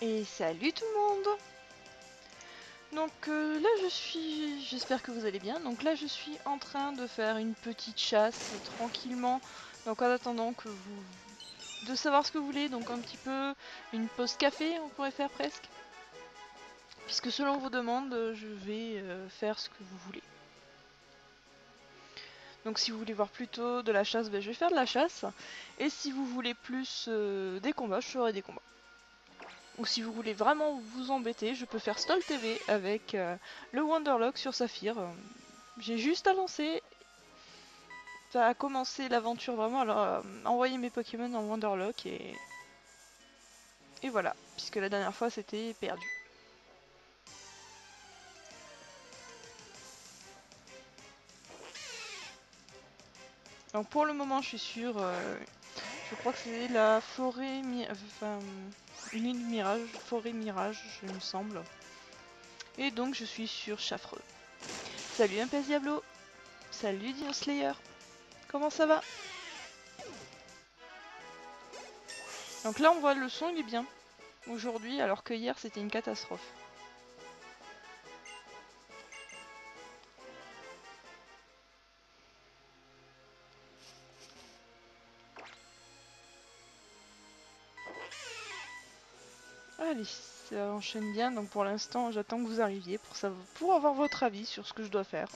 Et salut tout le monde. Donc là j'espère que vous allez bien. Donc là je suis en train de faire une petite chasse tranquillement. Donc en attendant que vous... de savoir ce que vous voulez, donc un petit peu une pause café on pourrait faire presque. Puisque selon vos demandes je vais faire ce que vous voulez. Donc si vous voulez voir plutôt de la chasse, ben, je vais faire de la chasse. Et si vous voulez plus des combats, je ferai des combats. Ou si vous voulez vraiment vous embêter, je peux faire Stall TV avec le Wonderlock sur Saphir. J'ai juste à lancer, à commencer l'aventure vraiment, alors envoyer mes Pokémon en Wonderlock et voilà, puisque la dernière fois c'était perdu. Donc pour le moment je suis sur, je crois que c'est la forêt, enfin une île mirage, forêt mirage il me semble. Et donc je suis sur Chaffreux. Salut MPS Diablo, salut Dino Slayer, comment ça va? Donc là on voit le son il est bien aujourd'hui alors que hier c'était une catastrophe. Allez, ça enchaîne bien donc pour l'instant j'attends que vous arriviez pour avoir votre avis sur ce que je dois faire.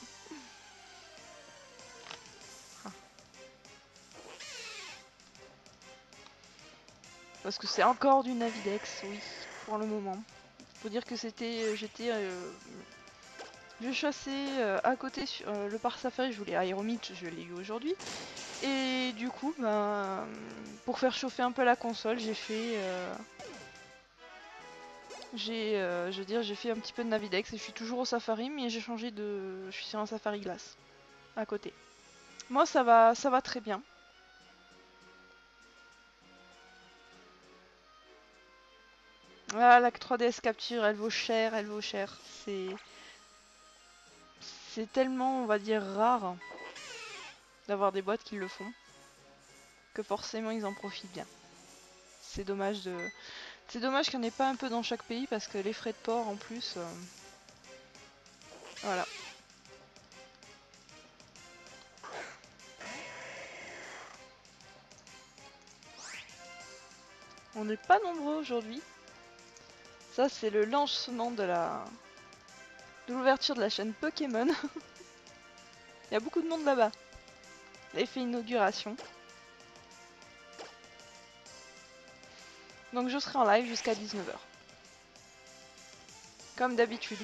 Ah. Parce que c'est encore du Navidex, oui, pour le moment. Faut dire que je chassais à côté sur le parc safari, je voulais Aéromite, je l'ai eu aujourd'hui. Et du coup, ben, pour faire chauffer un peu la console, j'ai fait... je veux dire, j'ai fait un petit peu de Navidex et je suis toujours au safari, mais j'ai changé de... Je suis sur un safari glace, à côté. Moi, ça va très bien. Ah, la 3DS Capture, elle vaut cher, elle vaut cher. C'est tellement, on va dire, rare d'avoir des boîtes qui le font, que forcément ils en profitent bien. C'est dommage de... C'est dommage qu'il n'y en ait pas un peu dans chaque pays, parce que les frais de port, en plus... Voilà. On n'est pas nombreux aujourd'hui. Ça, c'est le lancement de l'ouverture de la chaîne Pokémon. Il y a beaucoup de monde là-bas. L'effet inauguration. Donc je serai en live jusqu'à 19 h. Comme d'habitude.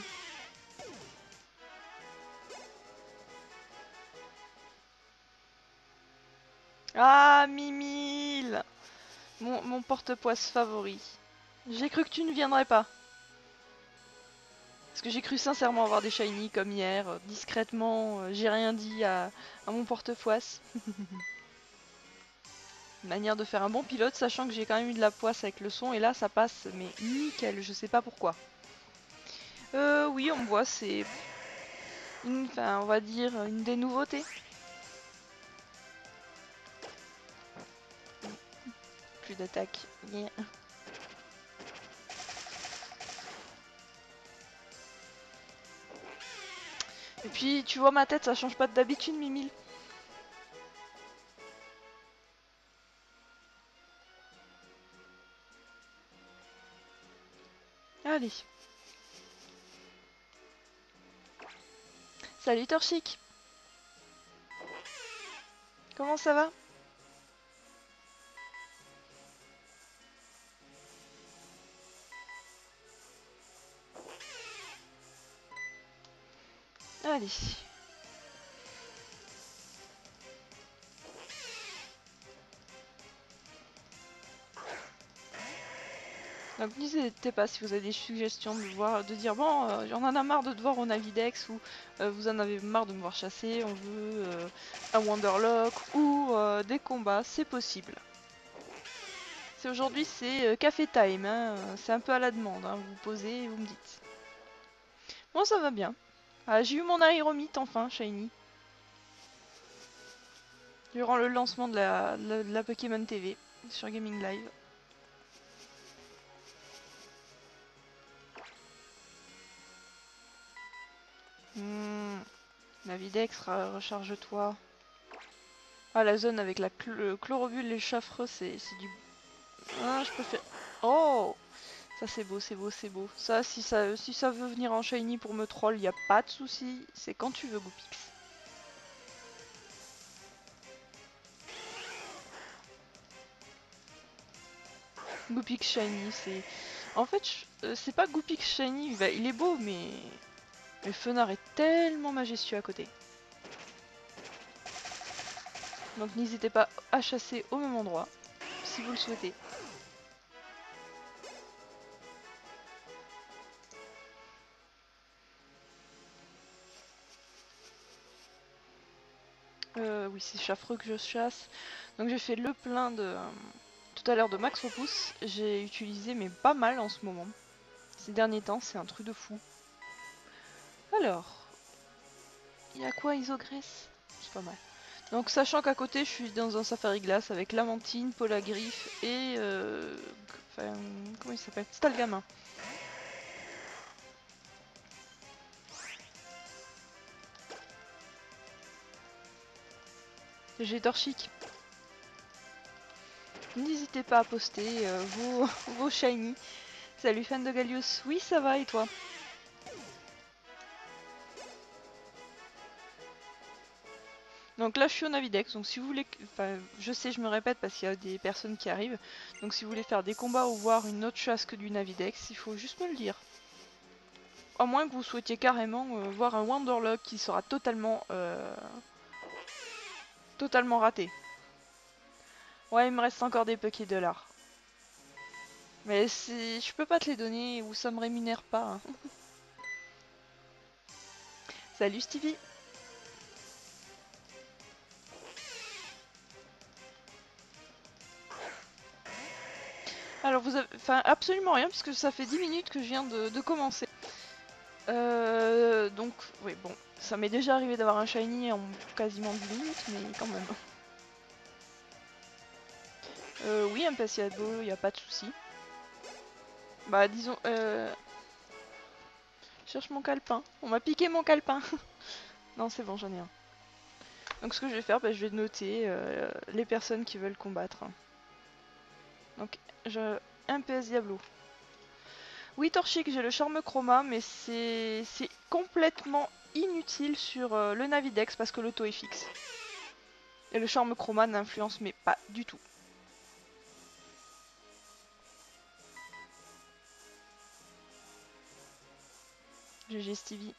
Ah, Mimile, mon porte-poisse favori. J'ai cru que tu ne viendrais pas. Parce que j'ai cru sincèrement avoir des shiny comme hier, discrètement, j'ai rien dit à mon porte-poisse. Manière de faire un bon pilote, sachant que j'ai quand même eu de la poisse avec le son, et là ça passe, mais nickel, je sais pas pourquoi. Oui, on me voit, c'est... Enfin, on va dire une des nouveautés. Plus d'attaque. Yeah. Et puis, tu vois ma tête, ça change pas d'habitude, Mimile. Allez. Salut Torchic. Comment ça va? Allez. Donc n'hésitez pas si vous avez des suggestions de dire bon, on en a marre de te voir au Navidex ou vous en avez marre de me voir chasser, on veut un Wonderlock ou des combats, c'est possible. Aujourd'hui c'est café time, hein, c'est un peu à la demande, hein, vous posez et vous me dites. Bon ça va bien. Ah, j'ai eu mon aéromite enfin, Shiny. Durant le lancement de la Pokémon TV sur Gaming Live. Navidex, recharge-toi. Ah, la zone avec le chlorophylle et le chaffreux, c'est du... Ah, je peux faire... Oh! Ça c'est beau, c'est beau, c'est beau. Ça, si ça veut venir en shiny pour me troll, y a pas de souci. C'est quand tu veux, Goopix. Goopix shiny, c'est... En fait, c'est pas Goopix shiny, il est beau, mais... Le Fenard est tellement majestueux à côté. Donc n'hésitez pas à chasser au même endroit, si vous le souhaitez. Oui, c'est Chaffreux que je chasse. Donc j'ai fait le plein de... tout à l'heure de Max Repousse. J'ai utilisé, mais pas mal en ce moment. Ces derniers temps, c'est un truc de fou. Alors... Il y a quoi, Isogresse? C'est pas mal. Donc sachant qu'à côté, je suis dans un safari glace avec Lamantine, Polagriffe et... Enfin, comment il s'appelle? Stalgamin. J'ai Torchic. N'hésitez pas à poster vos shiny. Salut fan de Gallius, oui ça va et toi? Donc là je suis au Navidex, donc si vous voulez, enfin je sais je me répète parce qu'il y a des personnes qui arrivent, donc si vous voulez faire des combats ou voir une autre chasse que du Navidex, il faut juste me le dire. À moins que vous souhaitiez carrément voir un Wanderlog qui sera totalement raté. Ouais, il me reste encore des Poké Dollars. Mais je peux pas te les donner ou ça me rémunère pas. Hein. Salut Stevie. Alors vous avez... Enfin absolument rien puisque ça fait 10 minutes que je viens de commencer. Donc, oui bon, ça m'est déjà arrivé d'avoir un shiny en quasiment 10 minutes mais quand même. Oui, un Passiabo, y a pas de souci. Bah disons, je cherche mon calepin. On m'a piqué mon calepin. Non c'est bon, j'en ai un. Donc ce que je vais faire, bah, je vais noter les personnes qui veulent combattre. Donc, un PS Diablo. Oui, Torchic, j'ai le charme chroma, mais c'est complètement inutile sur le Navidex parce que l'auto est fixe. Et le charme chroma n'influence mais pas du tout. GG Stevie.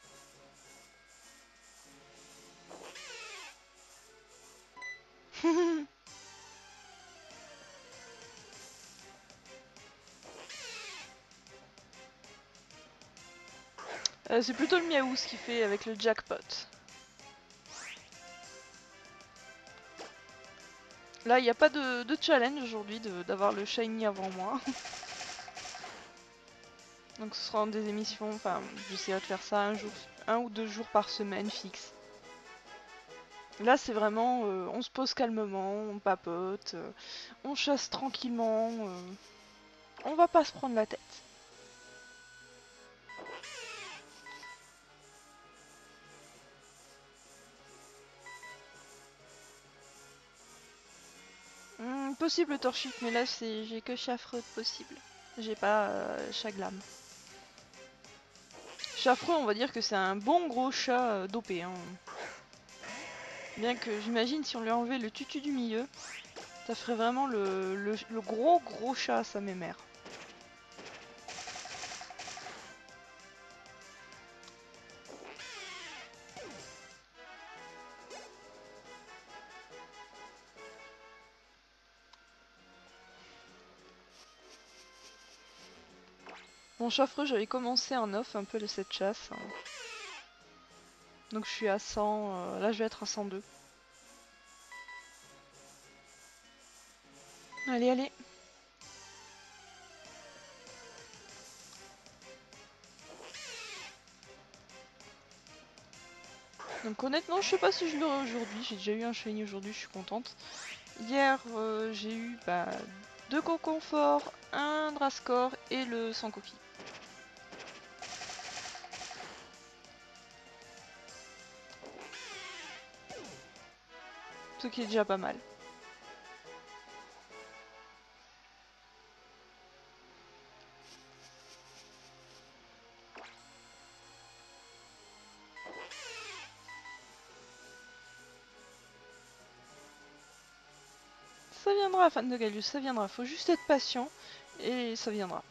C'est plutôt le Miaouz qui fait avec le jackpot. Là, il n'y a pas de challenge aujourd'hui d'avoir le shiny avant moi. Donc ce sera des émissions, enfin j'essaierai de faire ça un ou deux jours par semaine fixe. Là c'est vraiment, on se pose calmement, on papote, on chasse tranquillement, on va pas se prendre la tête. Possible Torchic, mais là j'ai que Chaffreux de possible. J'ai pas Chaglam. Chaffreux, on va dire que c'est un bon gros chat dopé. Hein. Bien que j'imagine si on lui enlevait le tutu du milieu, ça ferait vraiment le gros chat à sa mémère. Bon, Chaffreux, j'avais commencé en off un peu de cette chasse. Hein. Donc je suis à 100, là je vais être à 102. Allez, allez. Donc honnêtement, je sais pas si je l'aurai aujourd'hui. J'ai déjà eu un shiny aujourd'hui, je suis contente. Hier, j'ai eu 2 Conconfort, un Drascore et le Sankoki. Ce qui est déjà pas mal. Ça viendra, fan de Gallius, ça viendra. Faut juste être patient et ça viendra.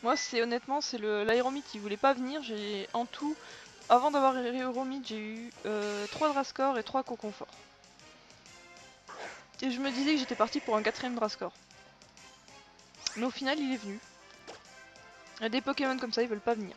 Moi, c'est honnêtement, c'est l'aéromite qui voulait pas venir. J'ai en tout, avant d'avoir l'aéromite, j'ai eu 3 Drascore et 3 co-confort. Et je me disais que j'étais partie pour un 4ème Drascore. Mais au final, il est venu. Il y a des Pokémon comme ça, ils veulent pas venir.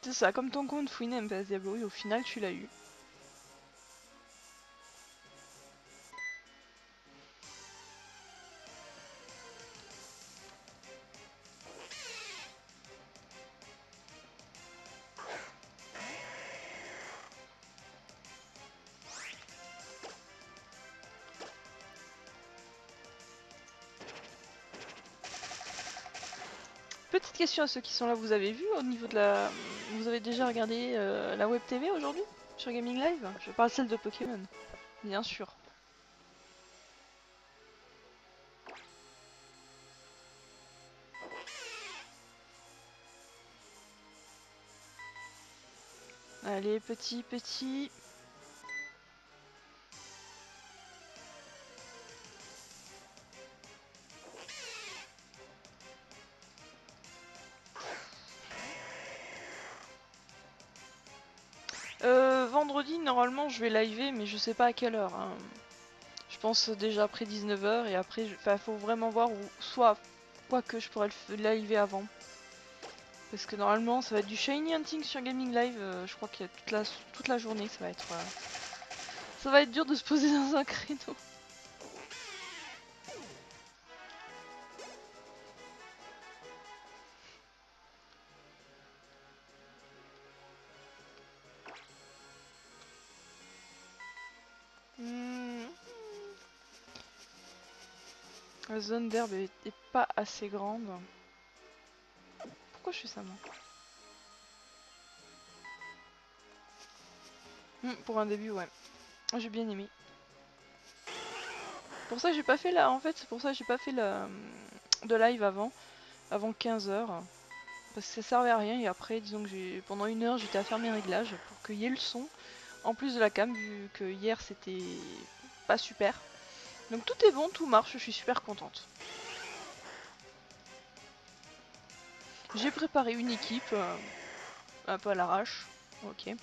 C'est ça, comme ton compte fouine MPS Diablo, et au final, tu l'as eu. Petite question à ceux qui sont là, vous avez vu au niveau de la... Vous avez déjà regardé la web TV aujourd'hui sur Gaming Live? Je parle celle de Pokémon, bien sûr. Allez, petit, petit. Vendredi, normalement, je vais liver, mais je sais pas à quelle heure. Hein. Je pense déjà après 19 h et après, faut vraiment voir où, soit quoi que je pourrais le liver avant. Parce que normalement, ça va être du Shiny Hunting sur Gaming Live. Je crois qu'il y a toute la journée, ça va être dur de se poser dans un créneau. La zone d'herbe est pas assez grande. Pourquoi je fais ça, moi? Pour un début, ouais. J'ai bien aimé. Pour ça, j'ai pas fait la... En fait, c'est pour ça que j'ai pas fait de live avant 15 h. Parce que ça servait à rien et après, disons que pendant 1 heure, j'étais à faire mes réglages pour qu'il y ait le son. En plus de la cam, vu que hier, c'était pas super. Donc tout est bon, tout marche, je suis super contente. J'ai préparé une équipe, un peu à l'arrache. Ok. Et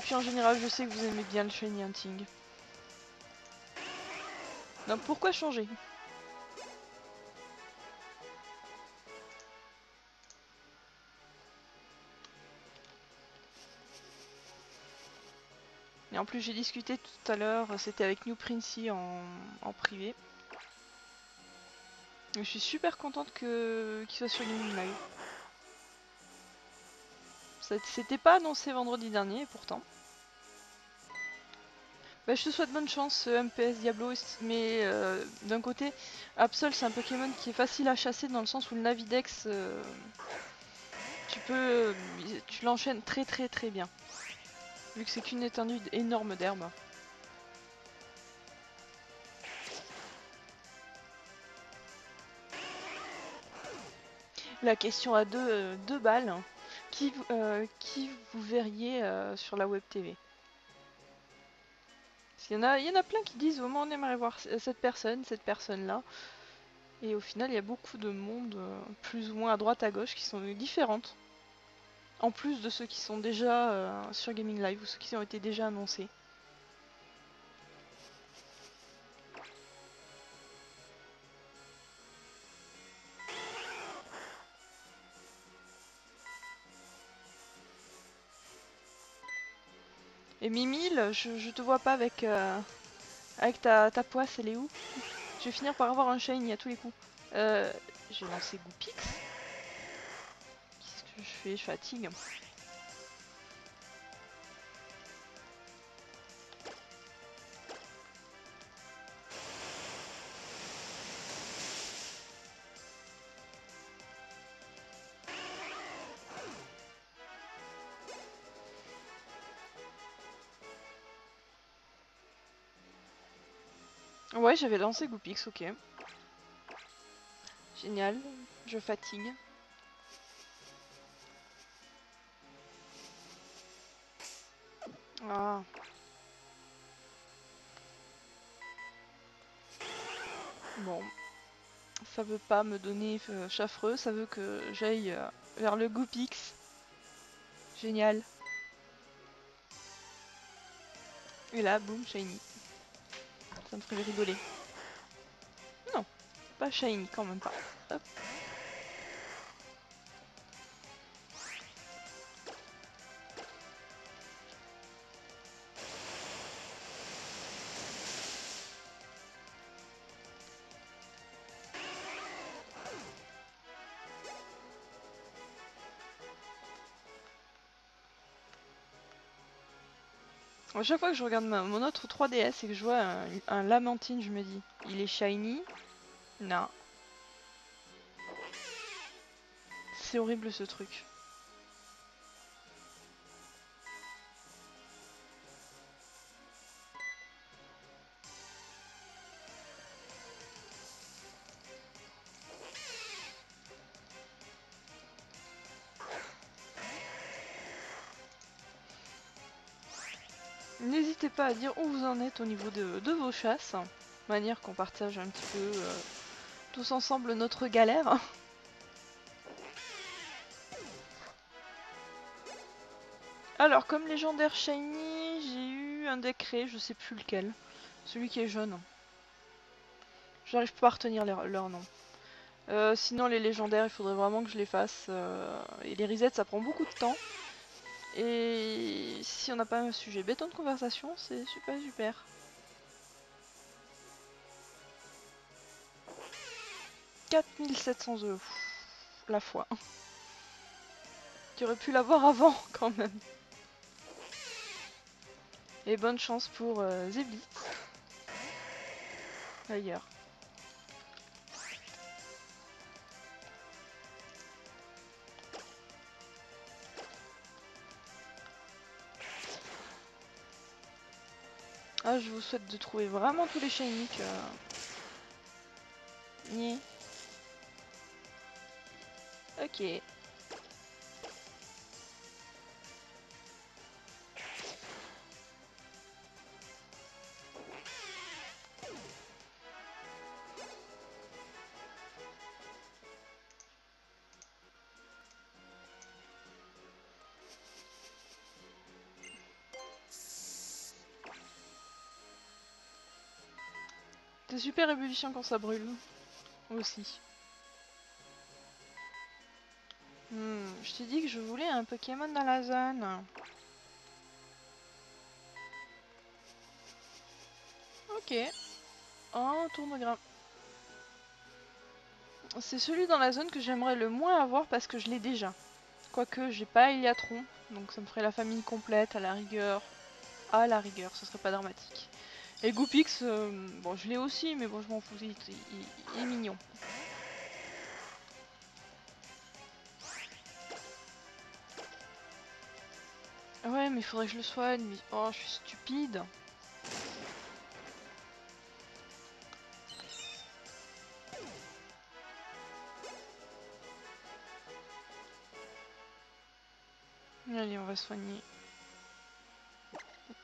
puis en général, je sais que vous aimez bien le shiny hunting. Donc pourquoi changer? Et en plus, j'ai discuté tout à l'heure, c'était avec New Princey en privé. Et je suis super contente qu'il soit sur Gaming Live. C'était pas annoncé vendredi dernier, et pourtant. Bah, je te souhaite bonne chance, MPS Diablo, mais d'un côté, Absol c'est un Pokémon qui est facile à chasser dans le sens où le Navidex, tu l'enchaînes très très très bien, vu que c'est qu'une étendue énorme d'herbe. La question à deux balles, qui vous verriez sur la web TV? Il y en a plein qui disent au moins on aimerait voir cette personne-là. Et au final, il y a beaucoup de monde, plus ou moins à droite, à gauche, qui sont différentes. En plus de ceux qui sont déjà sur Gaming Live ou ceux qui ont été déjà annoncés. Et Mimile, je te vois pas avec Avec ta poisse, elle est où? Je vais finir par avoir un shiny à tous les coups. J'ai lancé Goopix. Qu'est-ce que je fais? Je fatigue. Ouais, j'avais lancé Goopix, ok. Génial, je fatigue. Ah. Bon. Ça veut pas me donner Chaffreux, ça veut que j'aille vers le Goopix. Génial. Et là, boum, shiny. Ça me ferait rigoler. Non, pas shiny, quand même pas. Hop. À chaque fois que je regarde mon autre 3DS et que je vois un Lamantine, je me dis, il est shiny? Non. C'est horrible ce truc. N'hésitez pas à dire où vous en êtes au niveau de vos chasses, de manière qu'on partage un petit peu tous ensemble notre galère. Alors, comme légendaire shiny, j'ai eu un décret, je sais plus lequel. Celui qui est jaune. J'arrive pas à retenir leur nom. Sinon, les légendaires, il faudrait vraiment que je les fasse. Et les resets, ça prend beaucoup de temps. Et si on n'a pas un sujet béton de conversation, c'est super super. « 4700 €. La fois. Tu aurais pu l'avoir avant, quand même. Et bonne chance pour Zeblit. D'ailleurs. Ah, je vous souhaite de trouver vraiment tous les shiny que... Nyeh. Ok. C'est super ébullition quand ça brûle. Aussi. Je t'ai dit que je voulais un Pokémon dans la zone. Ok. Oh, tournegramme. C'est celui dans la zone que j'aimerais le moins avoir parce que je l'ai déjà. Quoique, j'ai pas Eliatron, donc ça me ferait la famille complète à la rigueur. À la rigueur, ce serait pas dramatique. Et Goopix, bon, je l'ai aussi, mais bon, je m'en fous, il est mignon. Ouais, mais il faudrait que je le soigne. Mais... Oh, je suis stupide. Allez, on va soigner.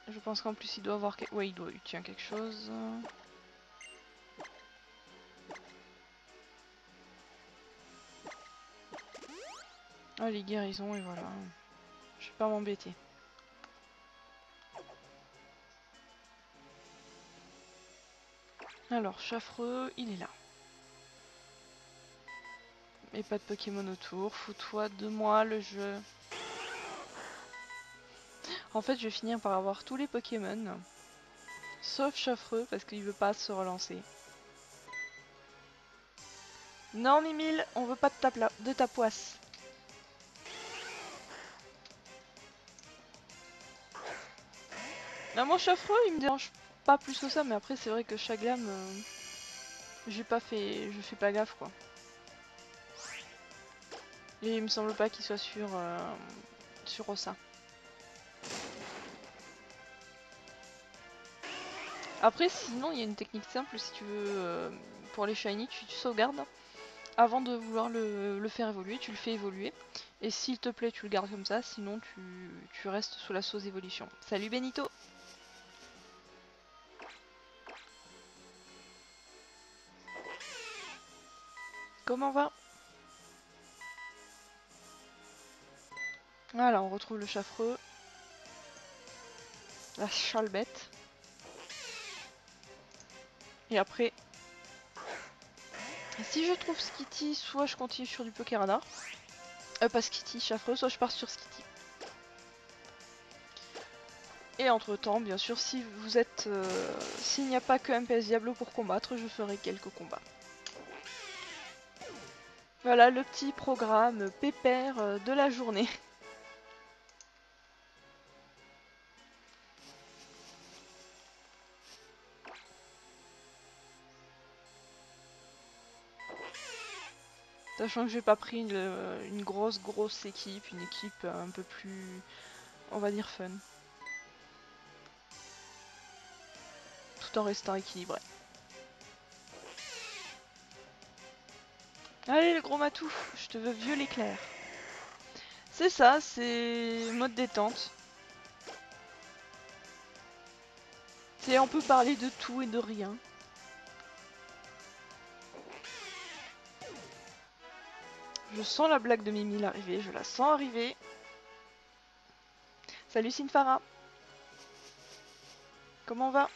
Je pense qu'en plus, il doit avoir... Ouais, il tient quelque chose. Ah, les guérisons, et voilà. Je vais pas m'embêter. Alors, Chaffreux, il est là. Et pas de Pokémon autour. Fous-toi de moi, le jeu. En fait, je vais finir par avoir tous les Pokémon. Sauf Chaffreux parce qu'il veut pas se relancer. Non Mimile, on veut pas de ta poisse. Non, mon Chaffreux il me dérange pas plus que ça, mais après c'est vrai que Chaglam, je fais pas gaffe quoi. Et il me semble pas qu'il soit sur Ossa. Après sinon il y a une technique simple si tu veux pour les shiny, tu sauvegardes. Avant de vouloir le faire évoluer, tu le fais évoluer. Et s'il te plaît, tu le gardes comme ça, sinon tu restes sous la sauce évolution. Salut Benito! Comment va? Voilà, on retrouve le Chaffreux. La Chalbette. Et après, si je trouve Skitty, soit je continue sur du Pokéradar. Pas Skitty, Chaffreux, soit je pars sur Skitty. Et entre temps, bien sûr, si vous êtes, s'il n'y a pas que MPS Diablo pour combattre, je ferai quelques combats. Voilà le petit programme pépère de la journée. Sachant que j'ai pas pris une grosse équipe, une équipe un peu plus, on va dire, fun. Tout en restant équilibré. Allez le gros matou, je te veux violet clair. C'est ça, c'est mode détente. C'est on peut parler de tout et de rien. Je sens la blague de Mimi arriver, je la sens arriver. Salut Sinfara. Comment on va?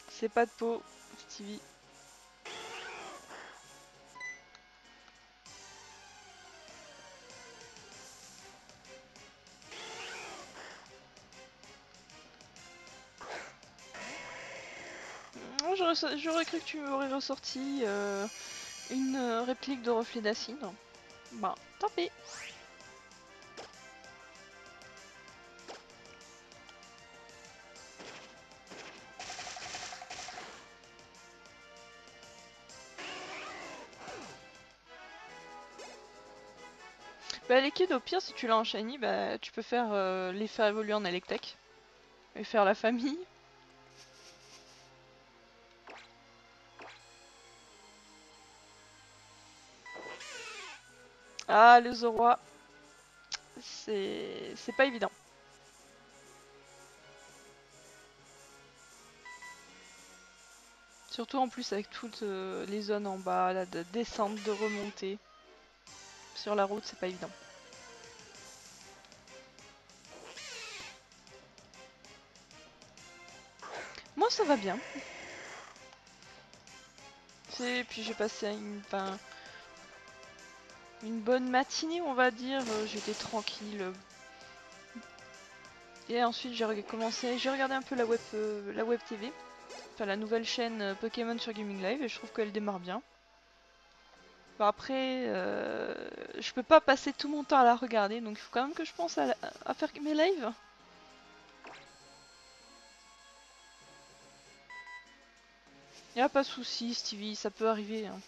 C'est pas de peau, Stevie. J'aurais cru que tu aurais ressorti une réplique de reflet d'acide. Bah, tant pis. Bah les kids au pire si tu l'as en shiny, bah tu peux faire les faire évoluer en Electek. Et faire la famille. Ah le Zoroa. C'est pas évident. Surtout en plus avec toutes les zones en bas, là, de descente, de remontée. Sur la route c'est pas évident. Moi ça va bien. Puis j'ai passé une bonne matinée on va dire, j'étais tranquille. Et ensuite j'ai regardé un peu la web TV, enfin la nouvelle chaîne Pokémon sur Gaming Live et je trouve qu'elle démarre bien. Bon après, je peux pas passer tout mon temps à la regarder donc il faut quand même que je pense à faire mes lives. Y'a pas de soucis Stevie, ça peut arriver. Hein.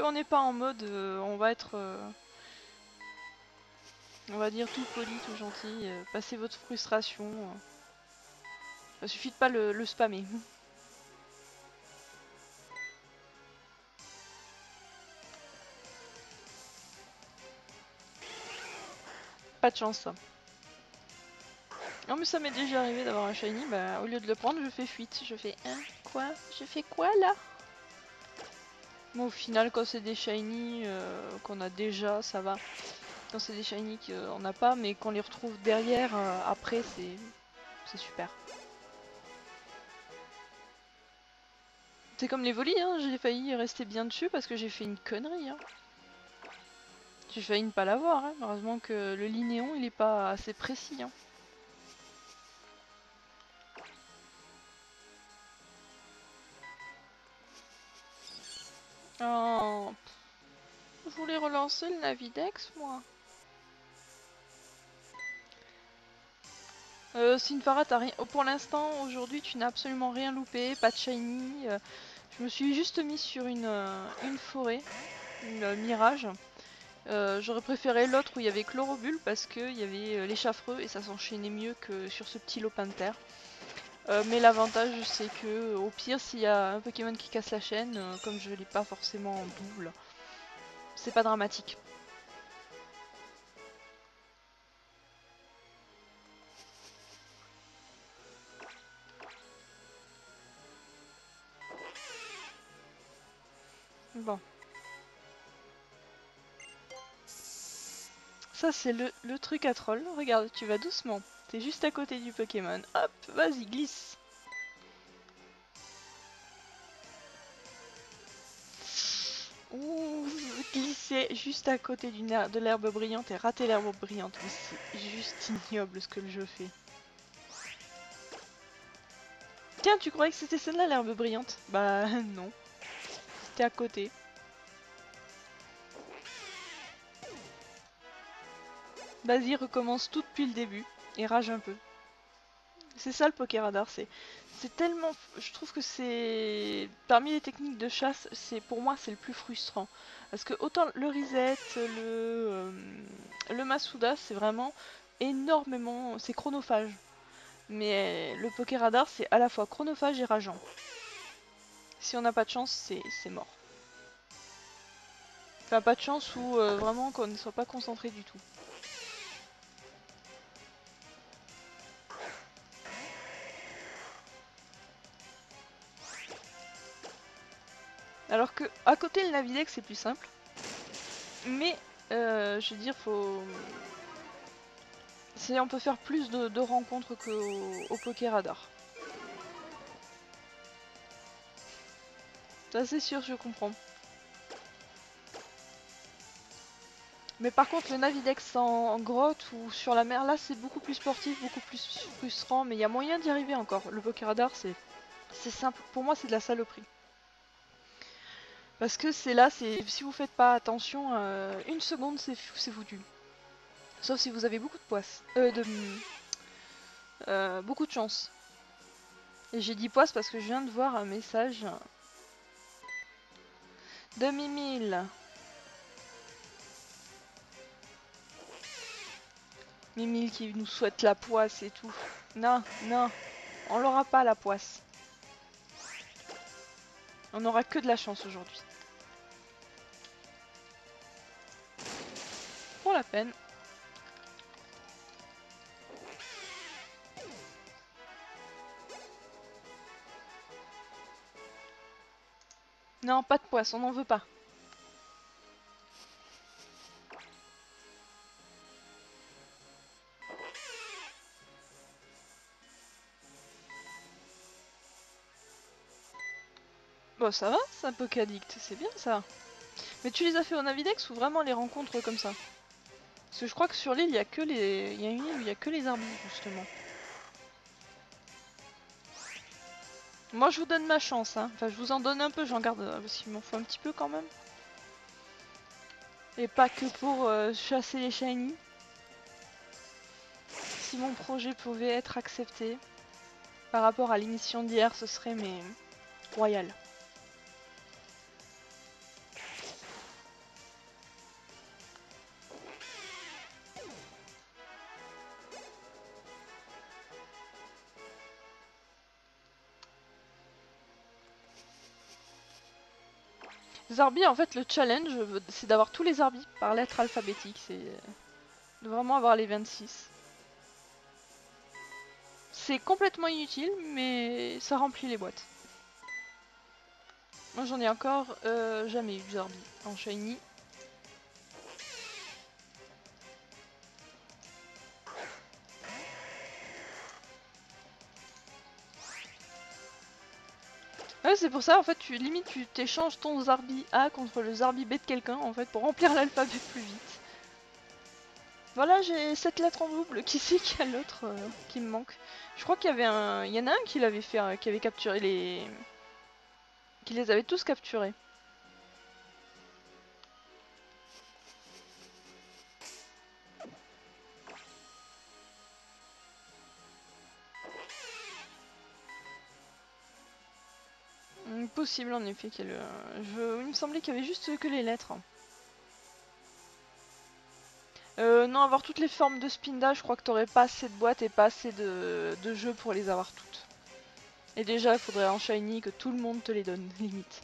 On n'est pas en mode, on va être, on va dire tout poli, tout gentil, passez votre frustration. Il suffit de pas le spammer. Pas de chance ça. Non mais ça m'est déjà arrivé d'avoir un shiny, bah au lieu de le prendre je fais fuite. Je fais hein quoi? Je fais quoi là? Bon au final quand c'est des shiny qu'on a déjà ça va. Quand c'est des shiny qu'on n'a pas mais qu'on les retrouve derrière après c'est super. C'est comme les volis, hein, j'ai failli rester bien dessus parce que j'ai fait une connerie. Hein. J'ai failli ne pas l'avoir, hein. Heureusement que le linéon il est pas assez précis. Hein. Oh, je voulais relancer le Navidex moi. Sinfara, t'as rien. Pour l'instant, aujourd'hui, tu n'as absolument rien loupé, pas de shiny. Je me suis juste mis sur une forêt, une mirage. J'aurais préféré l'autre où il y avait Chlorobule parce qu'il y avait l'échaffreux et ça s'enchaînait mieux que sur ce petit lopin de terre. Mais l'avantage c'est que au pire s'il y a un Pokémon qui casse la chaîne, comme je l'ai pas forcément en double, c'est pas dramatique. Bon. Ça c'est le truc à troll. Regarde, tu vas doucement. T'es juste à côté du Pokémon. Hop, vas-y, glisse. Ouh, glisser juste à côté de l'herbe brillante et rater l'herbe brillante. Mais c'est juste ignoble ce que le jeu fait. Tiens, tu croyais que c'était celle-là l'herbe brillante? Bah non, c'était à côté. Vas-y, recommence tout depuis le début et rage un peu. C'est ça le Pokéradar, c'est tellement, je trouve que c'est parmi les techniques de chasse, c'est pour moi c'est le plus frustrant parce que autant le reset, le Masuda, c'est vraiment énormément, c'est chronophage. Mais le Pokéradar, c'est à la fois chronophage et rageant. Si on n'a pas de chance, c'est mort. Enfin, pas de chance ou vraiment qu'on ne soit pas concentré du tout. Alors que à côté le Navidex c'est plus simple, mais je veux dire on peut faire plus de rencontres qu'au Pokéradar. Ça c'est sûr, je comprends. Mais par contre le Navidex en grotte ou sur la mer, là c'est beaucoup plus sportif, beaucoup plus frustrant, mais il y a moyen d'y arriver encore. Le Pokéradar c'est simple, pour moi c'est de la saloperie. Parce que c'est là, si vous faites pas attention, une seconde c'est foutu. Sauf si vous avez beaucoup de poisse. Beaucoup de chance. Et j'ai dit poisse parce que je viens de voir un message de Mimile. Mimile qui nous souhaite la poisse et tout. Non, non, on l'aura pas la poisse. On aura que de la chance aujourd'hui. Pour la peine. Non, pas de poisse, on n'en veut pas. Bon, ça va, c'est un Pokéaddict, c'est bien ça. Mais tu les as fait au Navidex ou vraiment les rencontres comme ça? Parce que je crois que sur l'île, il y a que les. Il y a une île où il y a que les arbres, justement. Moi, je vous donne ma chance, hein. Enfin, je vous en donne un peu, j'en garde parce qu'il m'en faut un petit peu quand même. Et pas que pour chasser les shiny. Si mon projet pouvait être accepté par rapport à l'émission d'hier, ce serait mais royal. Zarbi, en fait, le challenge, c'est d'avoir tous les Zarbis par lettre alphabétique. C'est de vraiment avoir les 26. C'est complètement inutile, mais ça remplit les boîtes. Moi, j'en ai encore jamais eu de Zarbi en shiny. Ouais, c'est pour ça en fait, tu t'échanges ton Zarbi A contre le Zarbi B de quelqu'un en fait pour remplir l'alphabet plus vite. Voilà, j'ai 7 lettres en double. Qui c'est qu'il y a l'autre qui me manque? Je crois qu'il y avait un. Il y en a un qui l'avait fait, qui avait capturé les. Qui les avait tous capturés. Possible en effet qu'il y ait il me semblait qu'il y avait juste que les lettres. Non, avoir toutes les formes de Spinda, je crois que t'aurais pas assez de boîtes et pas assez de jeux pour les avoir toutes. Et déjà, il faudrait en shiny que tout le monde te les donne, limite.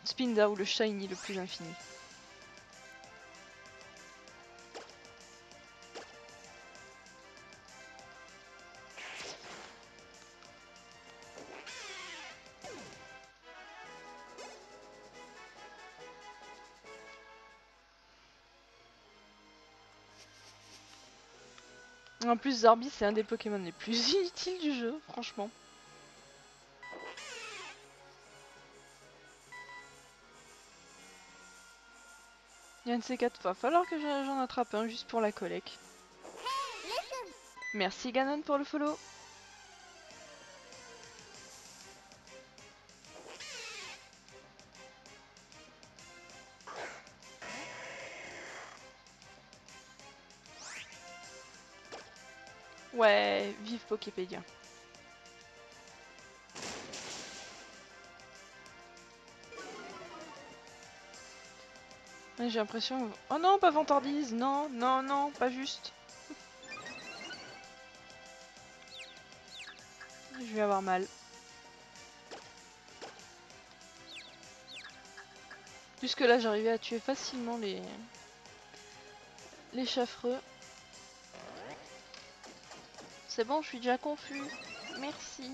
Spinda ou le shiny le plus infini. En plus, Zarbi, c'est un des Pokémon les plus inutiles du jeu, franchement. Il y a un de ces quatre, va falloir que j'en attrape un juste pour la collecte. Merci Ganon pour le follow. Ouais, vive Poképédia. J'ai l'impression... Oh non, pas vantardise. Non, non, non, pas juste. Je vais avoir mal. Jusque là, j'arrivais à tuer facilement les chaffreux. C'est bon, je suis déjà confus. Merci.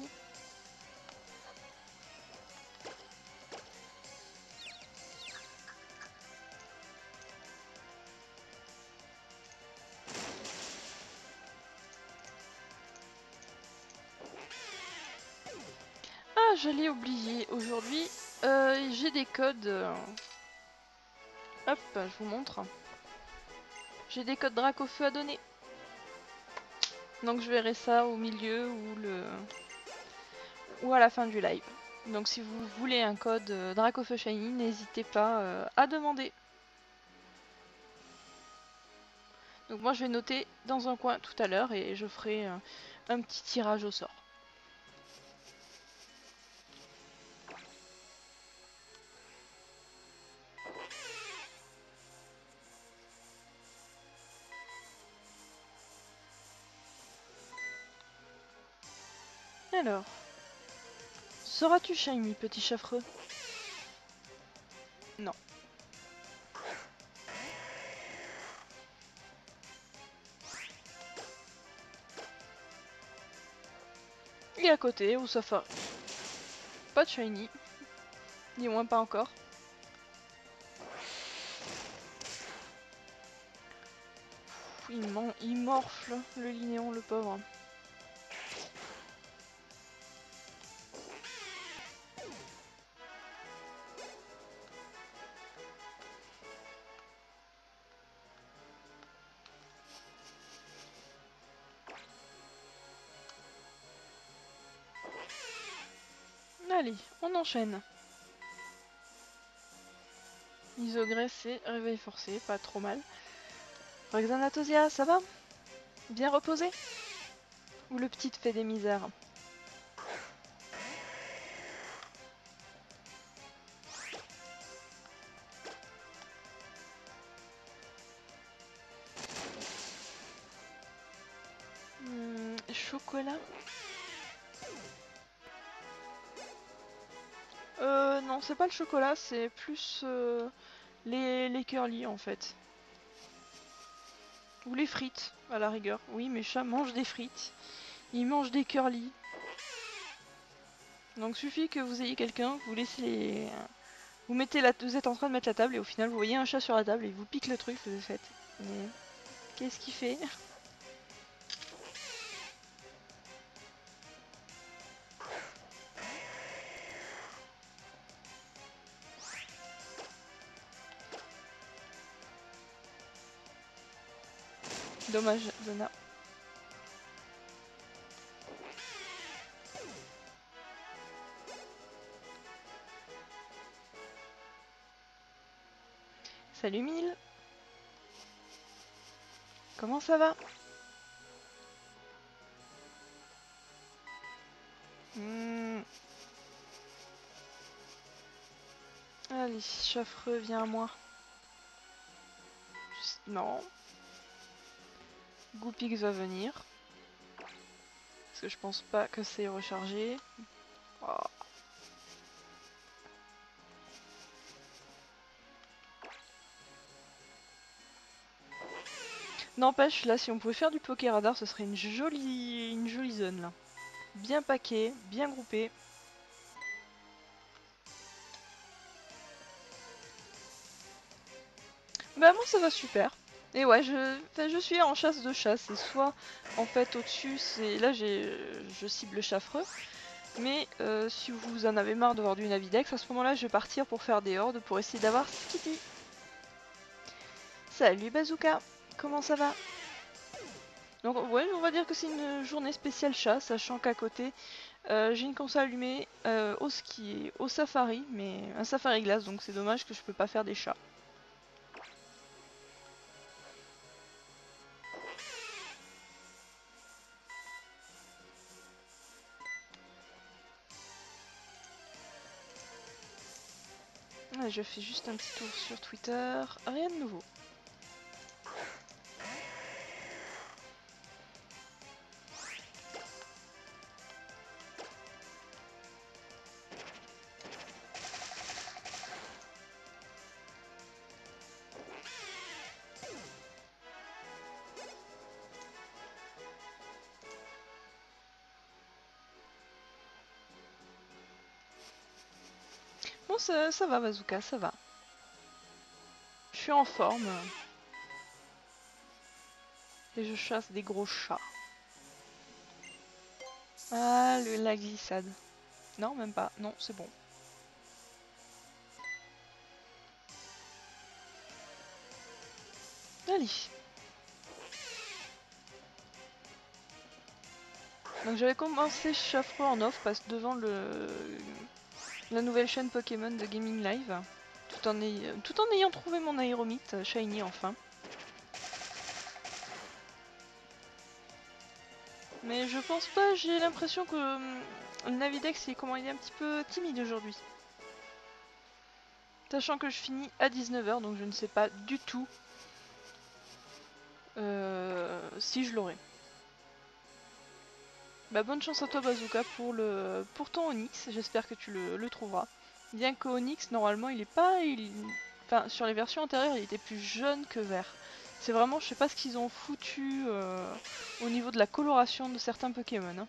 Ah, je l'ai oublié. Aujourd'hui, j'ai des codes... Hop, je vous montre. J'ai des codes Dracofeu à donner. Donc je verrai ça au milieu ou à la fin du live. Donc si vous voulez un code Dracofeu Shiny, n'hésitez pas à demander. Donc moi je vais noter dans un coin tout à l'heure et je ferai un petit tirage au sort. Alors, seras-tu shiny, petit chaffreux? Non. Et à côté, au Safari. Pas de shiny. Ni moins pas encore. Il morfle, le Linéon, le pauvre. Allez, on enchaîne. Isogresse et réveil forcé, pas trop mal. Rexanatosia, ça va? Bien reposé? Ou le petit te fait des misères? Chocolat? Non, c'est pas le chocolat, c'est plus les curly en fait. Ou les frites, à la rigueur. Oui, mes chats mangent des frites. Ils mangent des curly. Donc suffit que vous ayez quelqu'un, vous laissez les... Vous mettez vous êtes en train de mettre la table et au final vous voyez un chat sur la table et il vous pique le truc, vous faites. Mais qu'est-ce qu'il fait? Dommage, Zona. Salut Mille. Comment ça va? Allez, Chaffreux, viens à moi. Non. Goupix va venir. Parce que je pense pas que c'est rechargé. Oh. N'empêche, là, si on pouvait faire du poké radar, ce serait une jolie zone là. Bien paqué, bien groupé. Bah moi ça va super. Et ouais, je suis en chasse de chasse. Et soit en fait au-dessus, c'est là je cible Chaffreux. Mais si vous en avez marre de voir du Navidex, à ce moment-là, je vais partir pour faire des hordes pour essayer d'avoir Skitty. Salut Bazooka, comment ça va? Donc ouais, on va dire que c'est une journée spéciale chat, sachant qu'à côté, j'ai une console allumée au ski, au safari, mais un safari glace, donc c'est dommage que je peux pas faire des chats. Ouais, je fais juste un petit tour sur Twitter, rien de nouveau. Bon, ça va Bazooka, ça va. Je suis en forme. Et je chasse des gros chats. Ah, la glissade. Non, même pas. Non, c'est bon. Allez. Donc j'avais commencé Chaffreux en off parce que devant la nouvelle chaîne Pokémon de Gaming Live, tout en ayant trouvé mon Aéromite Shiny enfin. Mais je pense pas, j'ai l'impression que le Navidex il est un petit peu timide aujourd'hui. Sachant que je finis à 19 h, donc je ne sais pas du tout si je l'aurai. Bah bonne chance à toi Bazooka pour ton Onyx, j'espère que tu le trouveras. Bien que Onyx normalement il est pas... Enfin sur les versions antérieures il était plus jaune que vert. C'est vraiment, je sais pas ce qu'ils ont foutu au niveau de la coloration de certains Pokémon. Hein.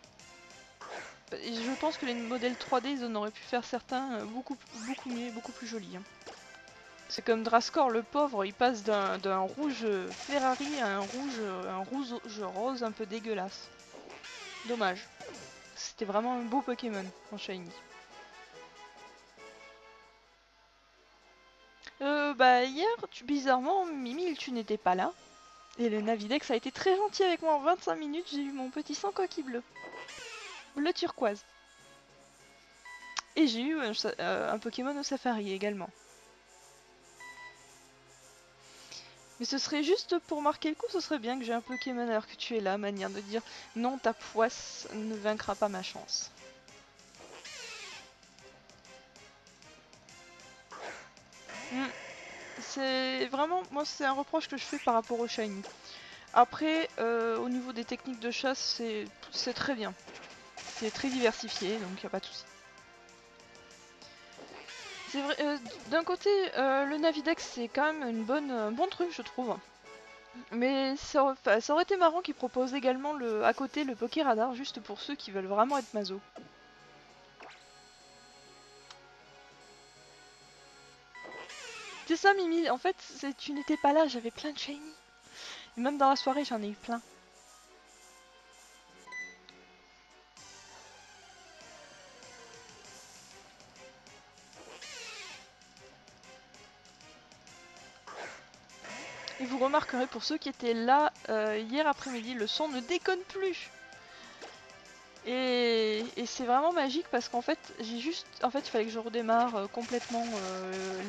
Et je pense que les modèles 3D ils en auraient pu faire certains beaucoup mieux et beaucoup plus jolis. Hein. C'est comme Drascore, le pauvre, il passe d'un rouge Ferrari à un rouge rose un peu dégueulasse. Dommage. C'était vraiment un beau Pokémon en Shiny. Bah hier, bizarrement, Mimi, tu n'étais pas là. Et le Navidex a été très gentil avec moi en 25 minutes, j'ai eu mon petit sang coquille bleu. Bleu turquoise. Et j'ai eu un Pokémon au Safari également. Mais ce serait juste pour marquer le coup, ce serait bien que j'ai un Pokémon alors que tu es là, manière de dire non, ta poisse ne vaincra pas ma chance. C'est vraiment, moi c'est un reproche que je fais par rapport au Shiny. Après, au niveau des techniques de chasse, c'est très bien. C'est très diversifié, donc il n'y a pas de souci. C'est vrai, d'un côté, le Navidex c'est quand même un bon truc, je trouve. Mais ça aurait été marrant qu'ils proposent également à côté le Poké Radar, juste pour ceux qui veulent vraiment être maso. C'est ça, Mimi. En fait, tu n'étais pas là, j'avais plein de shiny. Et même dans la soirée, j'en ai eu plein. Et vous remarquerez, pour ceux qui étaient là hier après-midi, le son ne déconne plus. Et c'est vraiment magique parce qu'en fait, j'ai juste... En fait, il fallait que je redémarre complètement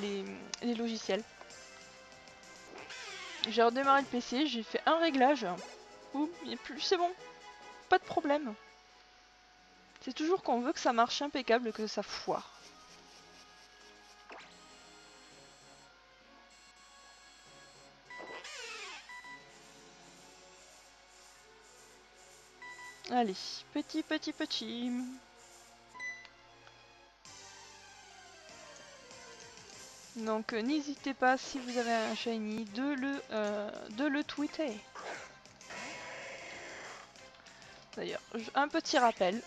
les logiciels. J'ai redémarré le PC, j'ai fait un réglage. Boum, c'est bon, pas de problème. C'est toujours quand on veut que ça marche impeccable que ça foire. Allez, petit. Donc n'hésitez pas, si vous avez un shiny, de le tweeter. D'ailleurs, un petit rappel.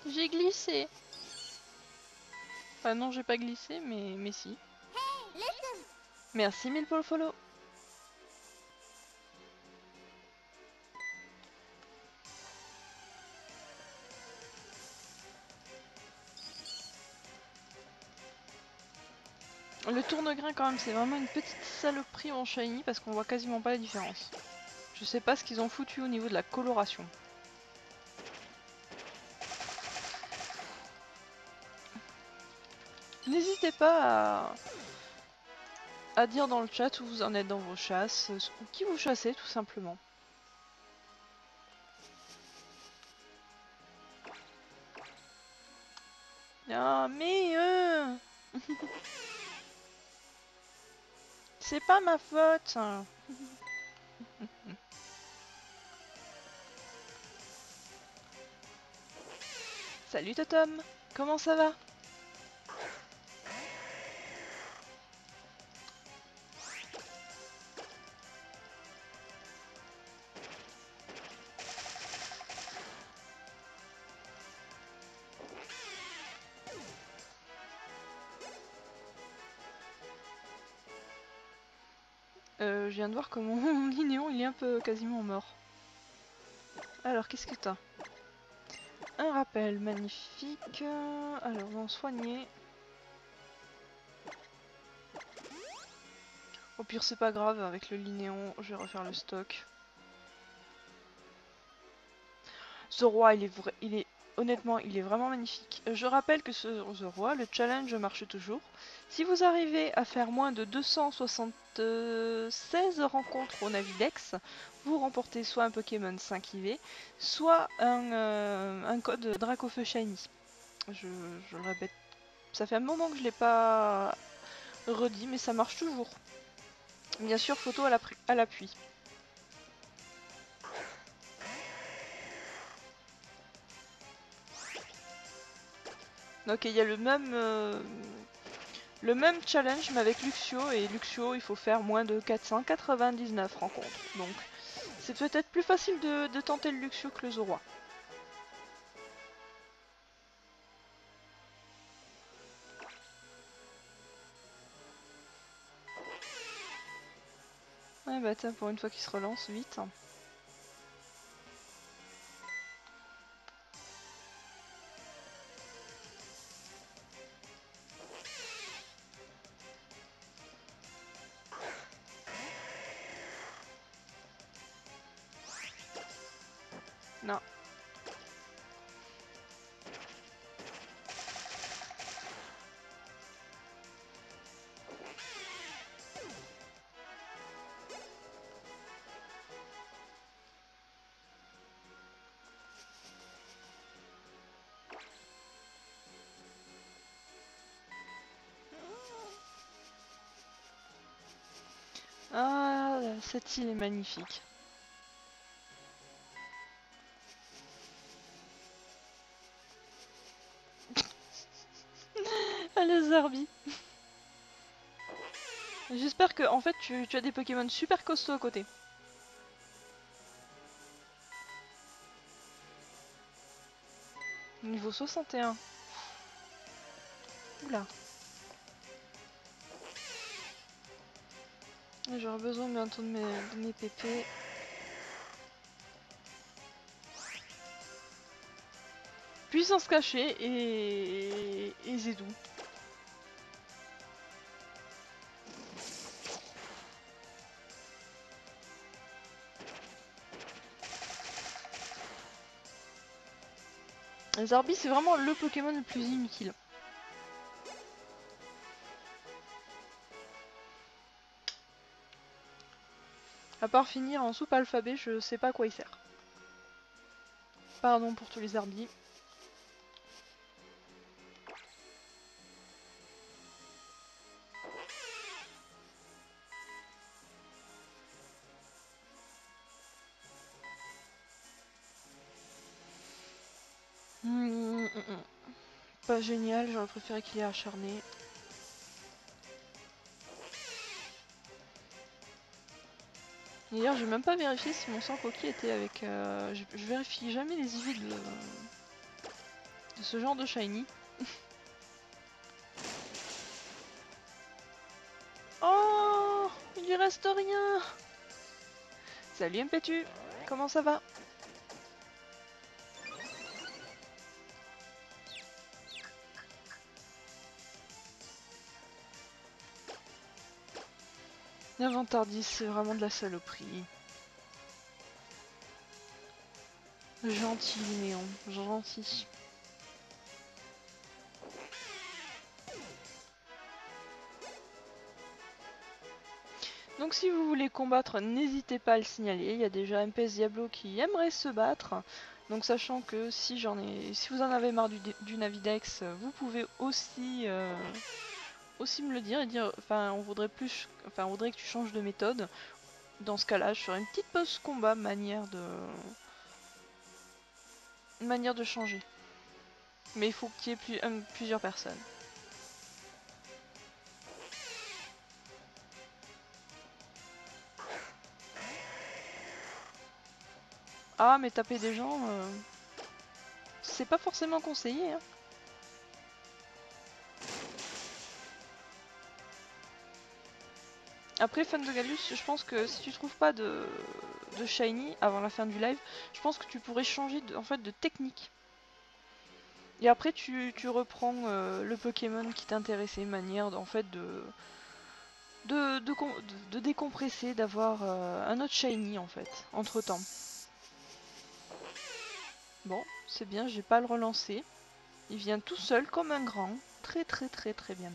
J'ai glissé. Enfin non, j'ai pas glissé, mais si. Merci mille pour le follow. Le tourne-grain quand même, c'est vraiment une petite saloperie en shiny parce qu'on voit quasiment pas la différence. Je sais pas ce qu'ils ont foutu au niveau de la coloration. N'hésitez pas à dire dans le chat où vous en êtes dans vos chasses, ou qui vous chassez tout simplement. Ah mais c'est pas ma faute. Salut Totom, comment ça va? Je viens de voir que mon Linéon il est un peu quasiment mort. Alors qu'est-ce que t'as? Un rappel, magnifique. Alors on soigner. Au pire c'est pas grave, avec le Linéon je vais refaire le stock. Ce roi honnêtement il est vraiment magnifique. Je rappelle que ce roi, le challenge marche toujours. Si vous arrivez à faire moins de 276 rencontres au Navidex, vous remportez soit un Pokémon 5 IV, soit un code Dracofeu Shiny. Je le répète, ça fait un moment que je l'ai pas redit, mais ça marche toujours. Bien sûr, photo à l'appui. Donc il y a le même challenge mais avec Luxio, et Luxio il faut faire moins de 499 rencontres. Donc c'est peut-être plus facile de tenter le Luxio que le Zoroa. Ouais bah tiens, pour une fois qu'il se relance vite. Non. Ah, cette île est magnifique. Ah, le Zarbi. J'espère que en fait tu as des Pokémon super costauds à côté. Niveau 61. Oula. J'aurai besoin bientôt de mes pépés. Puissance cachée et Zedou. Zarbi c'est vraiment le Pokémon le plus inutile. À part finir en soupe alphabet, je sais pas à quoi il sert. Pardon pour tous les Zarbis. Pas génial, j'aurais préféré qu'il ait acharné. D'ailleurs, j'ai même pas vérifié si mon sang coquille était avec. Je vérifie jamais les IV de ce genre de shiny. Oh, il lui reste rien. Salut Impétu, comment ça va? L'inventaire 10, c'est vraiment de la saloperie. Gentil Néon, gentil. Donc si vous voulez combattre, n'hésitez pas à le signaler. Il y a déjà MPS Diablo qui aimerait se battre. Donc sachant que si vous en avez marre du Navidex, vous pouvez aussi me le dire et dire, enfin on voudrait que tu changes de méthode. Dans ce cas-là, je ferai une petite pause combat, manière de changer. Mais il faut qu'il y ait plusieurs personnes. Ah, mais taper des gens, c'est pas forcément conseillé. Hein. Après, fan de Galus, je pense que si tu trouves pas de shiny avant la fin du live, je pense que tu pourrais changer en fait, de technique. Et après, tu reprends le Pokémon qui t'intéressait, manière en fait de décompresser, d'avoir un autre shiny en fait, entre temps. Bon, c'est bien, j'ai pas à le relancer. Il vient tout seul comme un grand. Très très très très bien.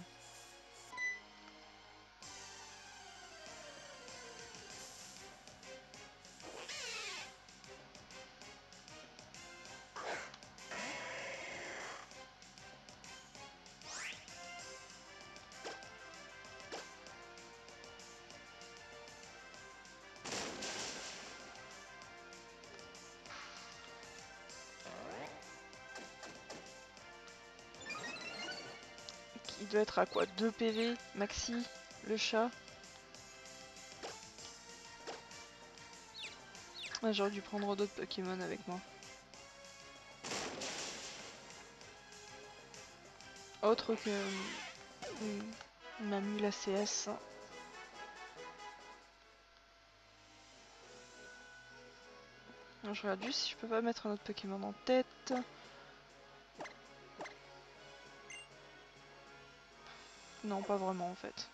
Il doit être à quoi 2 PV maxi, le chat. Ah, j'aurais dû prendre d'autres Pokémon avec moi. Autre que Mamie la CS. Alors, je regarde juste si je peux pas mettre un autre Pokémon en tête. Non, pas vraiment en fait.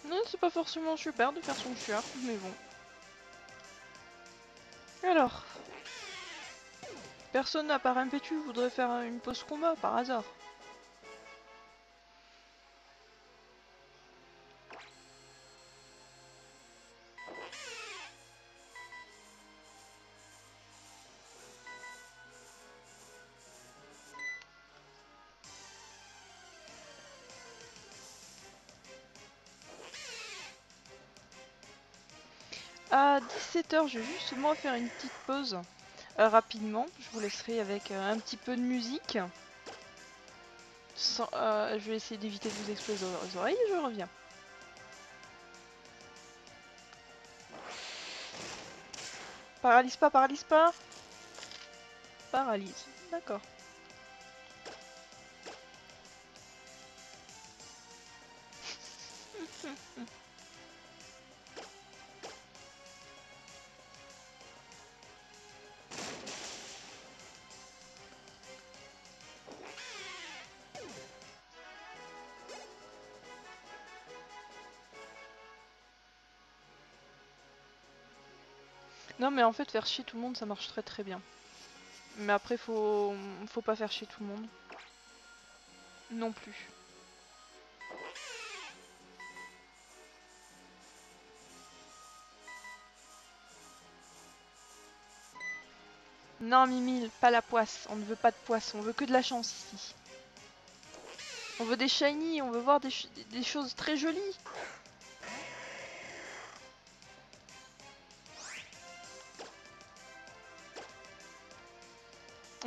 Non, c'est pas forcément super de faire son chieur, mais bon. Alors, personne à part Impétu voudrait faire une pause combat par hasard. À 17h, je vais juste moi faire une petite pause rapidement. Je vous laisserai avec un petit peu de musique. Je vais essayer d'éviter de vous exploser aux oreilles et je reviens. Paralyse pas, paralyse pas. Paralyse, d'accord. Non mais en fait faire chier tout le monde ça marche très très bien. Mais après faut pas faire chier tout le monde. Non plus. Non Mimile, pas la poisse, on ne veut pas de poisse, on veut que de la chance ici. On veut des shiny, on veut voir des choses très jolies.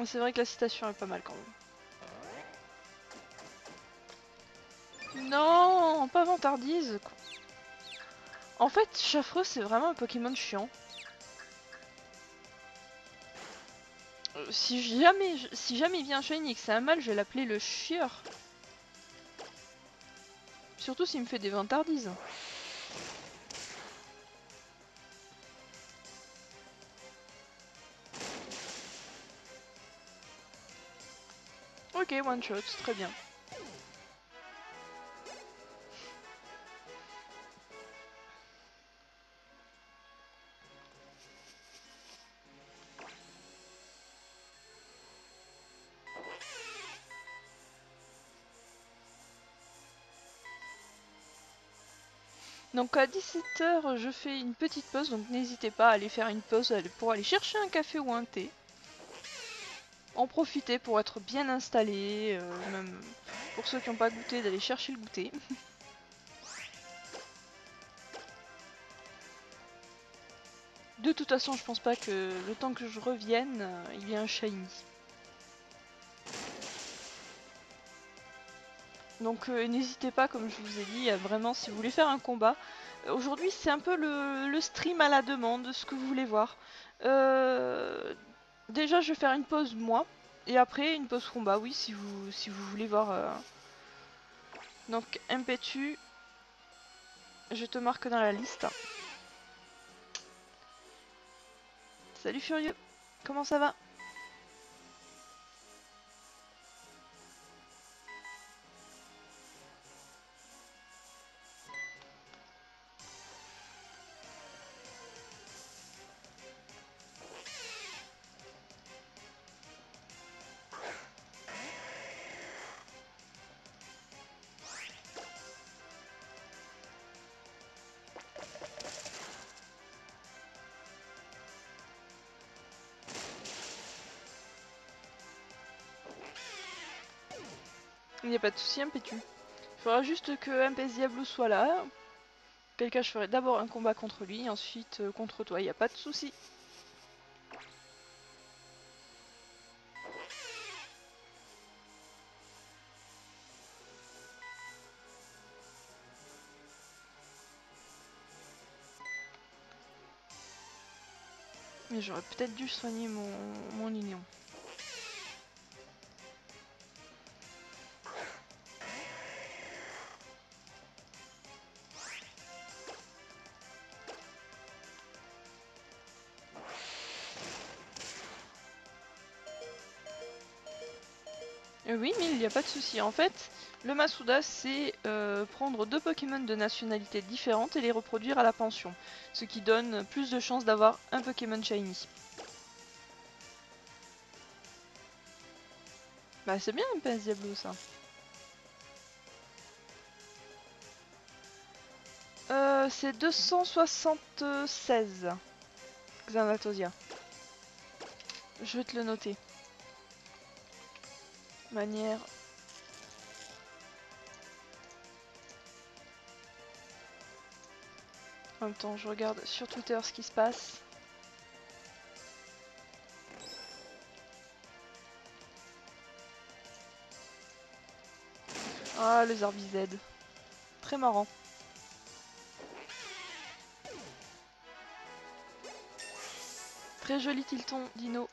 C'est vrai que la citation est pas mal quand même. Non, pas vantardise. En fait, Chaffreux c'est vraiment un Pokémon chiant. Si jamais il vient un shiny et que c'est un mâle, je vais l'appeler le chieur. Surtout s'il me fait des vantardises. Ok, one shot, très bien. Donc à 17h, je fais une petite pause, donc n'hésitez pas à aller faire une pause pour aller chercher un café ou un thé. En profiter pour être bien installé, même pour ceux qui n'ont pas goûté, d'aller chercher le goûter. De toute façon, je pense pas que le temps que je revienne, il y ait un shiny. Donc n'hésitez pas, comme je vous ai dit, vraiment si vous voulez faire un combat. Aujourd'hui c'est un peu le stream à la demande, ce que vous voulez voir. Déjà je vais faire une pause moi, et après une pause combat, oui, si vous voulez voir. Donc Impetu, je te marque dans la liste. Salut Furieux, comment ça va? Il n'y a pas de souci Impetu. Il faudra juste que MPS Diablo soit là. Quel cas je ferai d'abord un combat contre lui, ensuite contre toi, il n'y a pas de souci. Mais j'aurais peut-être dû soigner mon Lignon. Oui, mais il n'y a pas de souci. En fait, le Masuda, c'est prendre deux Pokémon de nationalités différentes et les reproduire à la pension. Ce qui donne plus de chances d'avoir un Pokémon Shiny. Bah c'est bien un PS Diablo ça. C'est 276 Xanatosia. Je vais te le noter. Manière. En même temps, je regarde sur Twitter ce qui se passe. Ah, les RBZ. Très marrant. Très joli Tilton, Dino.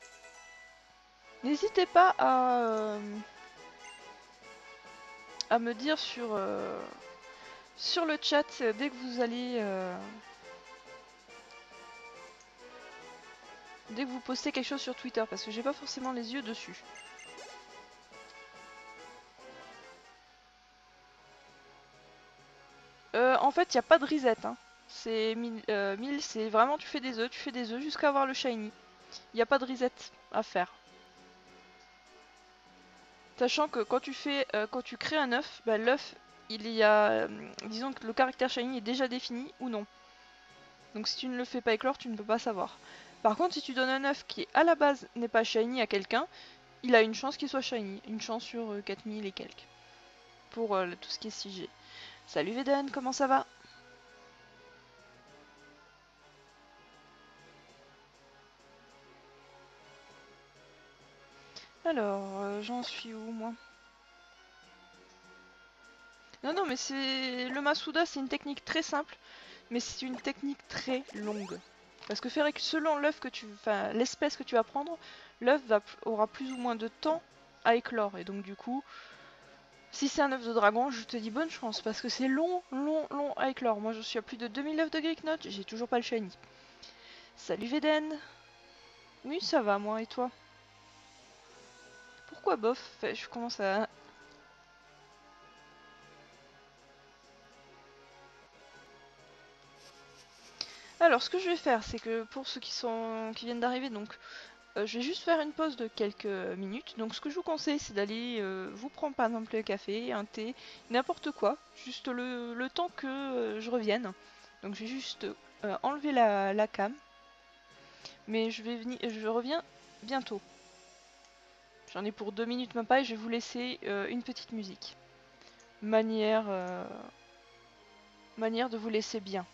N'hésitez pas à me dire sur le chat dès que vous allez... dès que vous postez quelque chose sur Twitter, parce que j'ai pas forcément les yeux dessus. En fait, il n'y a pas de reset. Hein. C'est 1000, c'est vraiment tu fais des œufs jusqu'à avoir le shiny. Il n'y a pas de reset à faire. Sachant que quand tu crées un œuf, bah, l'œuf, il y a, disons que le caractère shiny est déjà défini ou non. Donc si tu ne le fais pas éclore, tu ne peux pas savoir. Par contre, si tu donnes un œuf qui à la base n'est pas shiny à quelqu'un, il a une chance qu'il soit shiny, une chance sur 4000 et quelques. Pour tout ce qui est 6G. Salut Veden, comment ça va? Alors, j'en suis où moi? Non, non, mais c'est le Masuda, c'est une technique très simple, mais c'est une technique très longue. Parce que selon l'œuf que enfin, l'espèce que tu vas prendre, l'œuf aura plus ou moins de temps à éclore. Et donc du coup, si c'est un œuf de dragon, je te dis bonne chance, parce que c'est long, long, long à éclore. Moi, je suis à plus de 2000 œufs de Greeknot, j'ai toujours pas le shiny. Salut Veden. Oui, ça va, moi, et toi? Pourquoi bof? Enfin, je commence à... Alors, ce que je vais faire, c'est que pour ceux qui viennent d'arriver, donc je vais juste faire une pause de quelques minutes. Donc ce que je vous conseille, c'est d'aller vous prendre par exemple un café, un thé, n'importe quoi, juste le temps que je revienne. Donc je vais juste enlever la cam, mais je reviens bientôt. J'en ai pour 2 minutes même pas et je vais vous laisser une petite musique. Manière de vous laisser bien.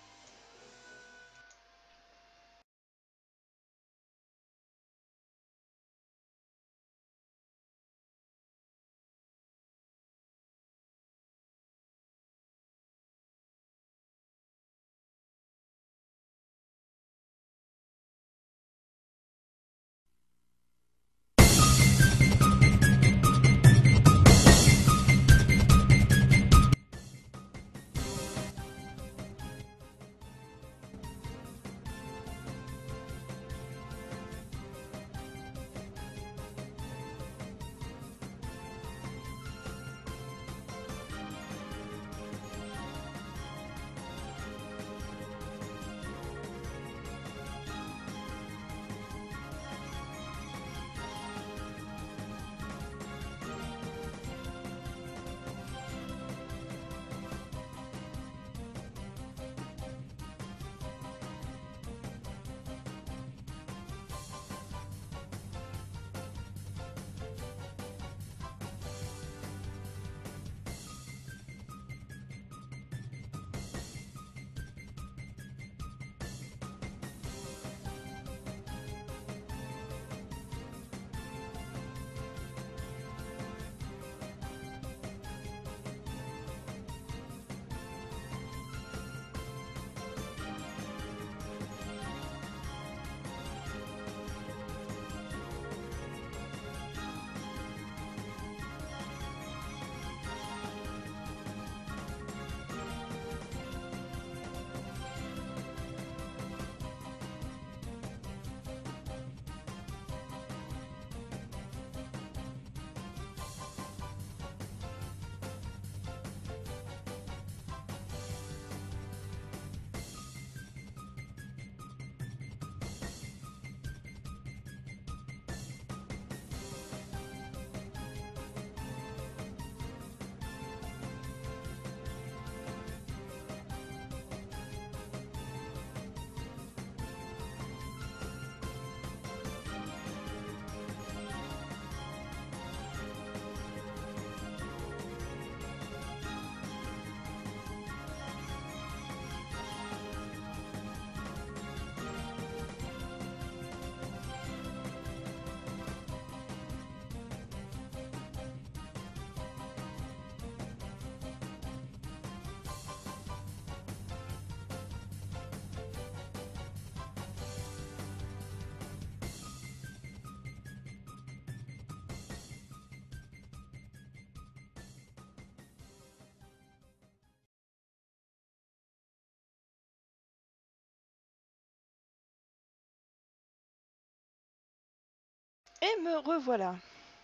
Et me revoilà.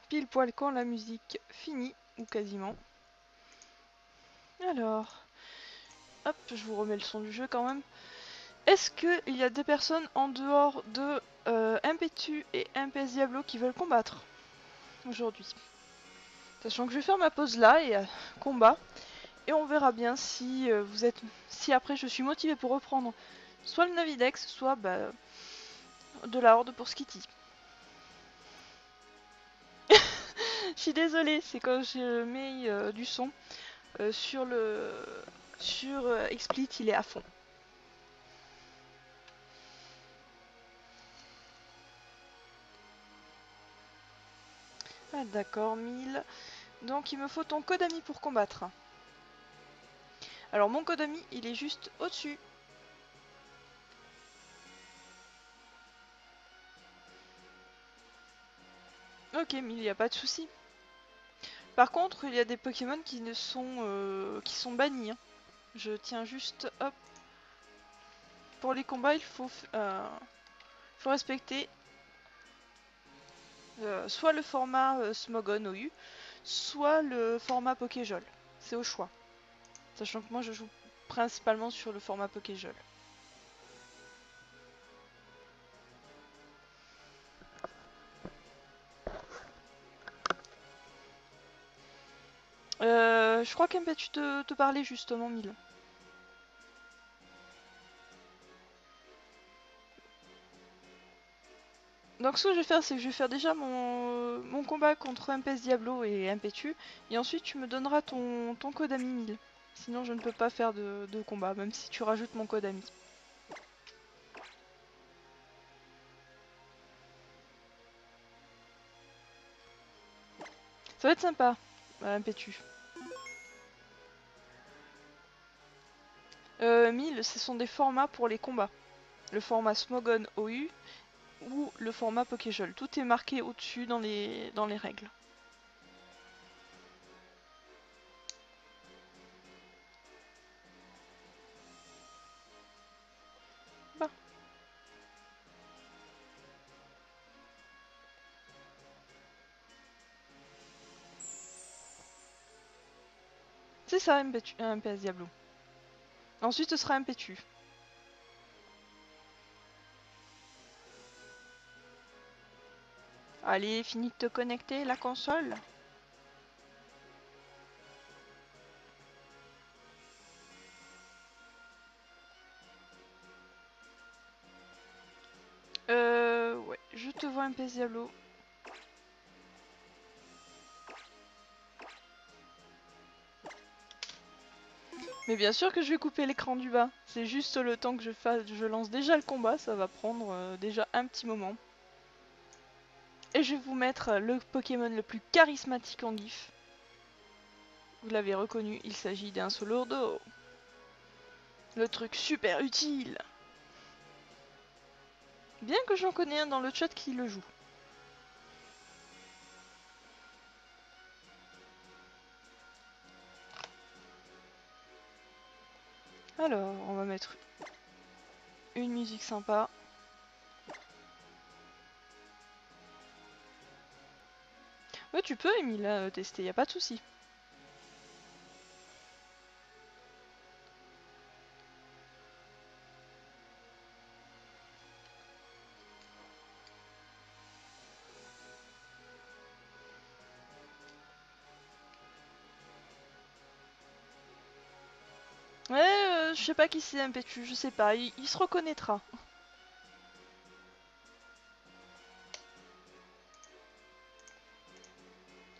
Pile poil quand la musique finit, ou quasiment. Alors, hop, je vous remets le son du jeu quand même. Est-ce qu'il y a des personnes en dehors de Impetu et MPS Diablo qui veulent combattre aujourd'hui? Sachant que je vais faire ma pause là et combat. Et on verra bien si si après je suis motivée pour reprendre soit le Navidex, soit de la Horde pour Skitty. Je suis désolée, c'est quand je mets du son sur XSplit, il est à fond. Ah d'accord, 1000. Donc il me faut ton code ami pour combattre. Alors mon code ami, il est juste au-dessus. Ok, mais il n'y a pas de souci. Par contre, il y a des Pokémon qui sont bannis. Hein. Je tiens juste, hop. Pour les combats, il faut respecter soit le format Smogon OU, soit le format Pokéjol. C'est au choix. Sachant que moi je joue principalement sur le format Pokéjol. Je crois qu'Empet, tu te parlais justement, Mille. Donc ce que je vais faire, c'est que je vais faire déjà mon combat contre MPS Diablo et Impetu, et ensuite tu me donneras ton code ami 1000. Sinon je ne peux pas faire de combat, même si tu rajoutes mon code ami. Ça va être sympa, Impetu. 1000, ce sont des formats pour les combats. Le format Smogon OU ou le format Pokéjol. Tout est marqué au-dessus dans les règles. Bah. C'est ça, MPS Diablo. Ensuite, ce sera Impetu. Allez, finis de te connecter, la console. Ouais, je te vois MPS Diablo. Mais bien sûr que je vais couper l'écran du bas. C'est juste le temps que je lance déjà le combat, ça va prendre déjà un petit moment. Et je vais vous mettre le Pokémon le plus charismatique en GIF. Vous l'avez reconnu, il s'agit d'un Solourdo. Le truc super utile. Bien que j'en connais un dans le chat qui le joue. Alors, on va mettre une musique sympa. Ouais, tu peux, Emile, tester, y a pas de souci. Ouais, je sais pas qui c'est Impetu, je sais pas, il se reconnaîtra.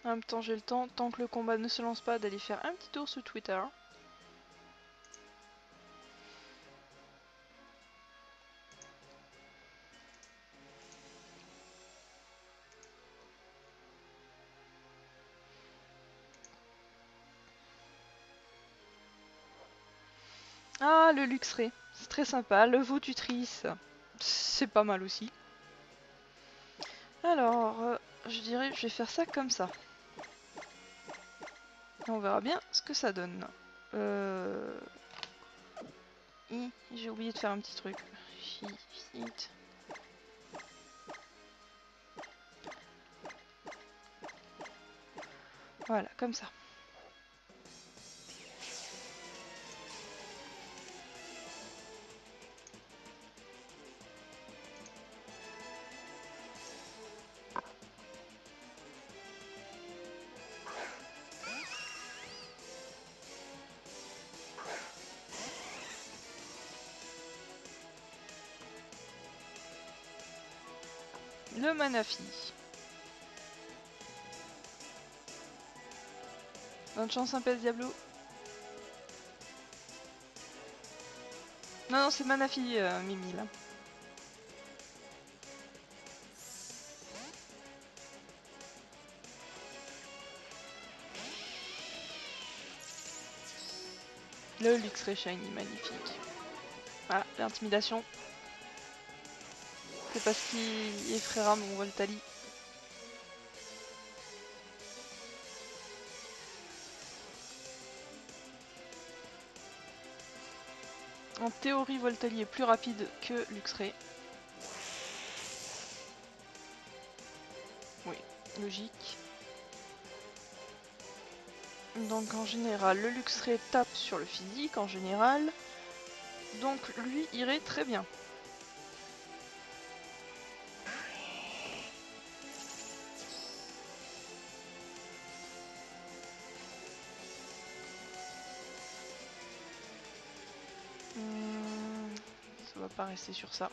En même temps, j'ai le temps, tant que le combat ne se lance pas, d'aller faire un petit tour sur Twitter. Ah, le Luxray, c'est très sympa. Le Vaututrice, c'est pas mal aussi. Alors, je dirais, je vais faire ça comme ça. Et on verra bien ce que ça donne. J'ai oublié de faire un petit truc. Voilà, comme ça. Le Manafi. Bonne chance, Impes Diablo. Non, non, c'est Manafi, Mimi, là. Le Luxray Shiny, magnifique. Voilà, l'intimidation. C'est parce qu'il effraiera mon Voltali. En théorie, Voltali est plus rapide que Luxray. Oui, logique. Donc en général, le Luxray tape sur le physique en général. Donc lui irait très bien. Ça va pas rester sur ça.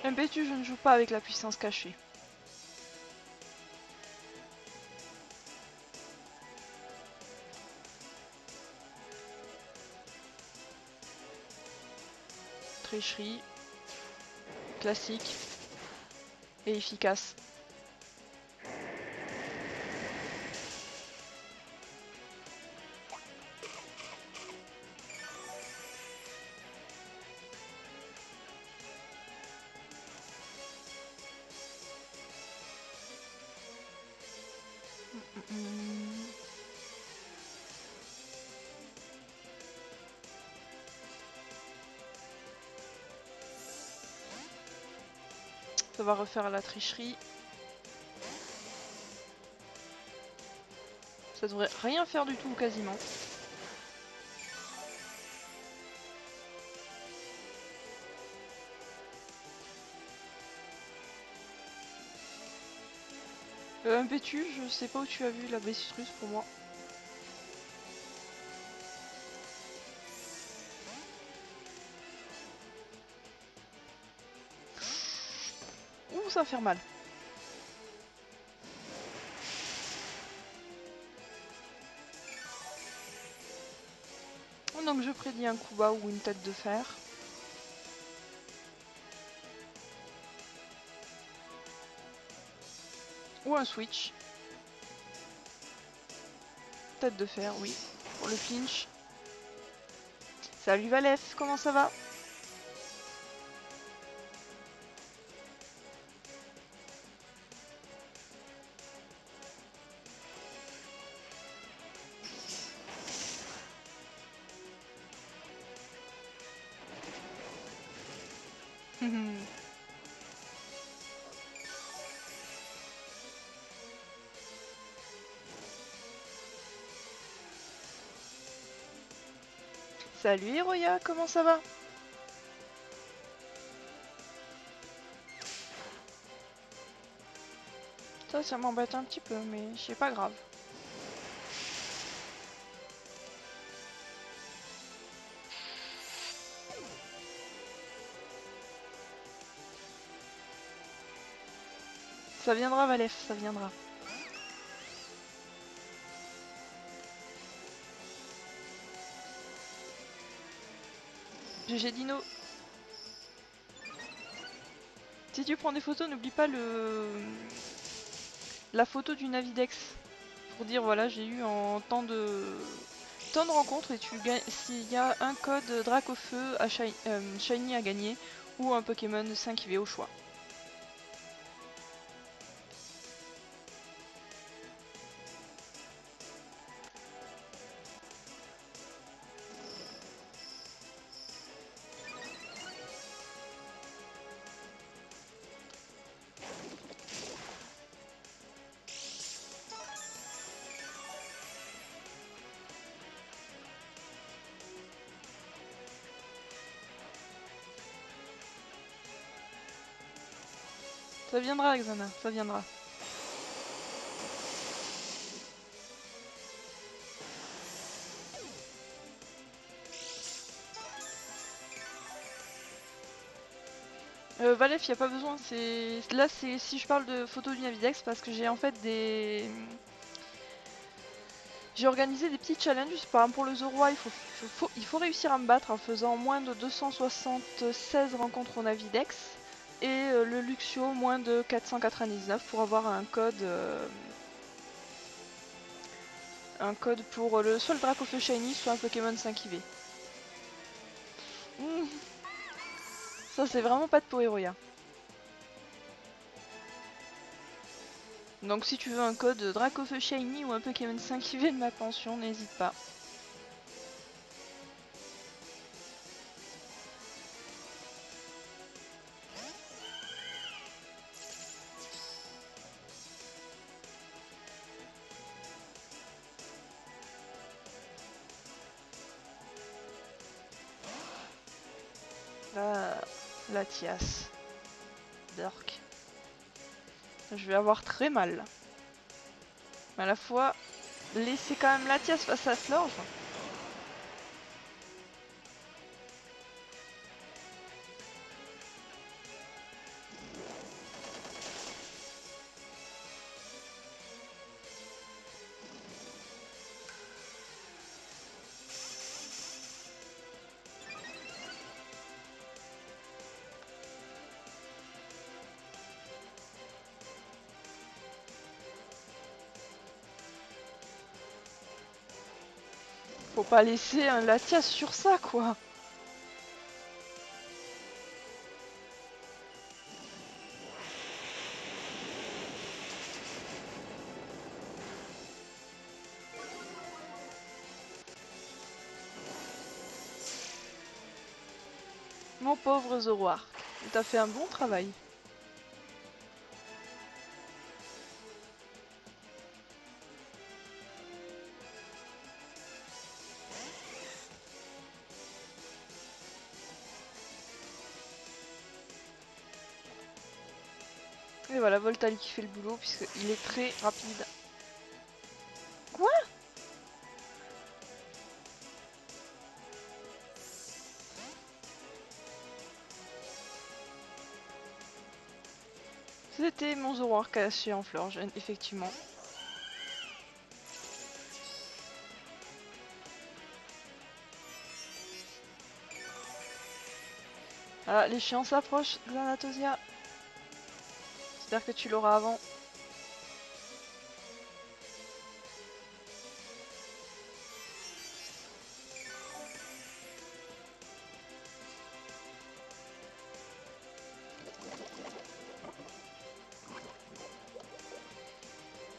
MPTU, je ne joue pas avec la puissance cachée. Tricherie, classique et efficace. Ça va refaire la tricherie. Ça devrait rien faire du tout quasiment. MPTU, je sais pas où tu as vu la blessure pour moi. Ouh, ça va faire mal. Donc je prédis un coup bas ou une tête de fer. Ou un switch. Tête de fer, oui. Pour le pinch. Salut Valef, comment ça va? Salut Heroya, comment ça va? Ça m'embête un petit peu, mais c'est pas grave. Ça viendra Valef, ça viendra. GG Dino. Si tu prends des photos, n'oublie pas la photo du Navidex. Pour dire voilà, j'ai eu en tant de rencontres et tu gagnes s'il y a un code Drac au feu à Shiny à gagner ou un Pokémon 5IV au choix. Ça viendra, Xana, ça viendra. Valef, y a pas besoin. Là, c'est si je parle de photos du Navidex parce que j'ai en fait des. J'ai organisé des petits challenges. Par exemple, pour le Zorua, il faut réussir à me battre en faisant moins de 276 rencontres au Navidex. Et le Luxio, moins de 499 pour avoir un code pour soit le Dracofeu Shiny, soit un Pokémon 5 IV. Mmh. Ça, c'est vraiment pas de Poeroya. Donc si tu veux un code Dracofeu Shiny ou un Pokémon 5 IV de ma pension, n'hésite pas. Là, Latias. Dark. Je vais avoir très mal. Mais à la fois, laisser quand même Latias face à Florge. Faut pas laisser un Latias sur ça, quoi. Mon pauvre Zoroark, t'as fait un bon travail. Et voilà, Voltali qui fait le boulot puisqu'il est très rapide. Quoi? C'était mon Zoroark caché en Florge, effectivement. Voilà, l'échéance approche, Xanatosia. J'espère que tu l'auras avant.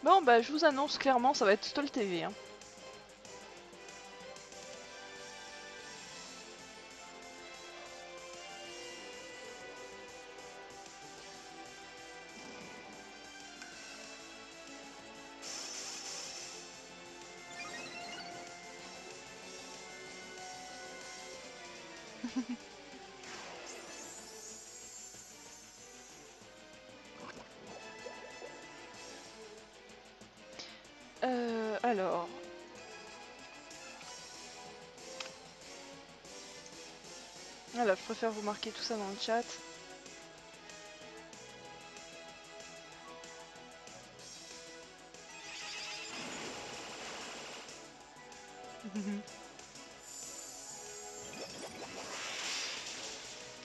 Bon bah je vous annonce clairement, ça va être Stol TV. Hein. Alors... Voilà, je préfère vous marquer tout ça dans le chat.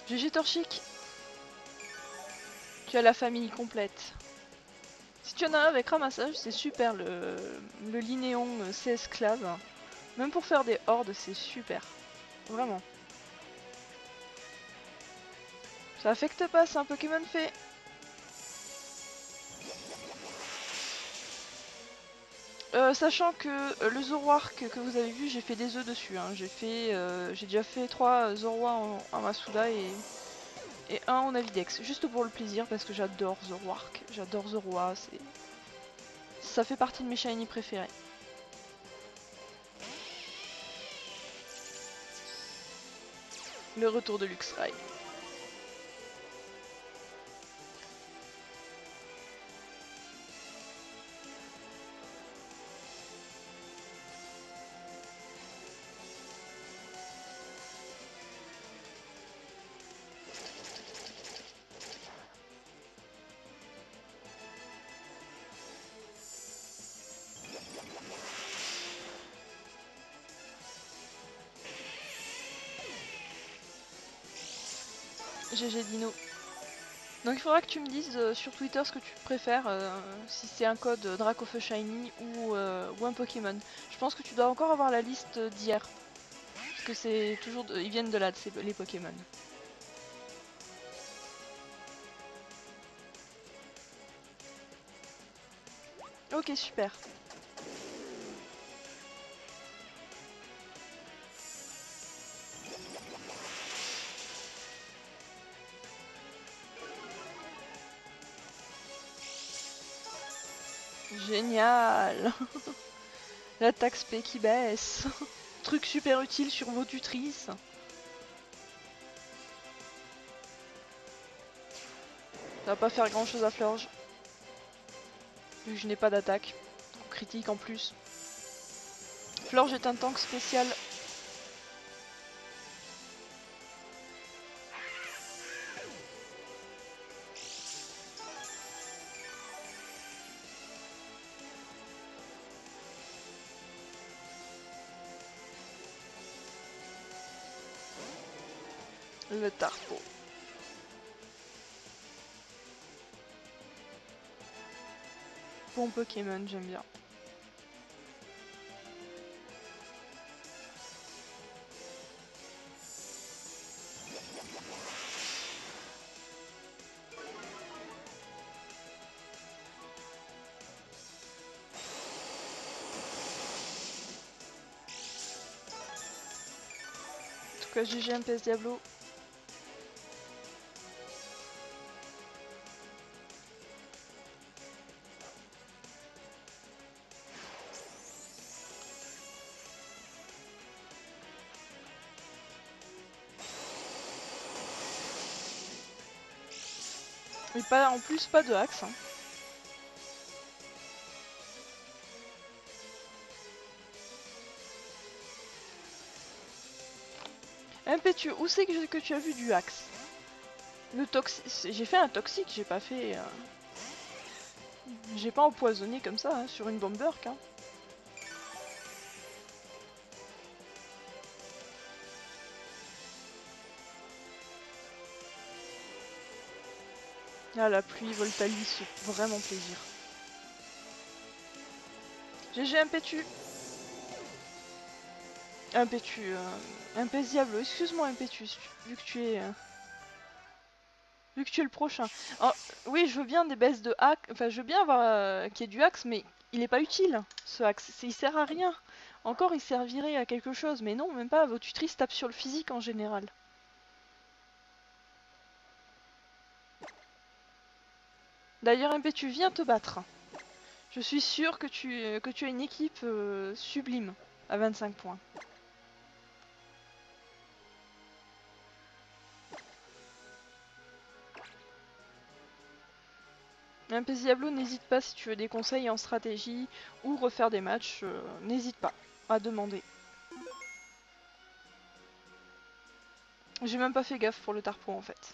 GG Torchic, tu as la famille complète. Si tu en as un avec ramassage, c'est super, le Linéon c'est esclave. Même pour faire des hordes, c'est super. Vraiment. Ça affecte pas, c'est un Pokémon fait. Sachant que le Zoroark que vous avez vu, j'ai fait des œufs dessus. Hein. J'ai déjà fait 3 Zoroa en Masuda et un en Navidex. Juste pour le plaisir parce que j'adore Zoroark. J'adore Zoroa. Ça fait partie de mes shiny préférés. Le retour de Luxray. GG Dino. Donc il faudra que tu me dises sur Twitter ce que tu préfères, si c'est un code Dracofeu Shiny ou un Pokémon. Je pense que tu dois encore avoir la liste d'hier. Parce que c'est toujours... ils viennent de là, les Pokémon. Ok, super. Génial. L'attaque spé qui baisse. Truc super utile sur vos tutrices. Ça va pas faire grand chose à Florge. Vu que je n'ai pas d'attaque. Critique en plus. Florge est un tank spécial. Le Tarpo. Bon Pokémon, j'aime bien. En tout cas, GG MPS Diablo. Et pas, en plus, pas de axe. Hein. Impétueux, où c'est que tu as vu du axe? Le toxique, j'ai fait un toxique, j'ai pas fait... J'ai pas empoisonné comme ça, hein, sur une bomberk. Hein. Ah, la pluie Voltalis, c'est vraiment plaisir. GG Impétu. Impétu, Impésiable, excuse-moi Impétus, vu que tu es... vu que tu es le prochain. Oh, oui, je veux bien des baisses de hack, enfin je veux bien avoir qu'il y ait du axe, mais il est pas utile, ce axe, il sert à rien. Encore il servirait à quelque chose, mais non, même pas, vos tutrices tapent sur le physique en général. D'ailleurs MP, tu viens te battre. Je suis sûre que tu as une équipe sublime à 25 points. MP Diablo, n'hésite pas si tu veux des conseils en stratégie ou refaire des matchs, n'hésite pas à demander. J'ai même pas fait gaffe pour le Tarpo en fait.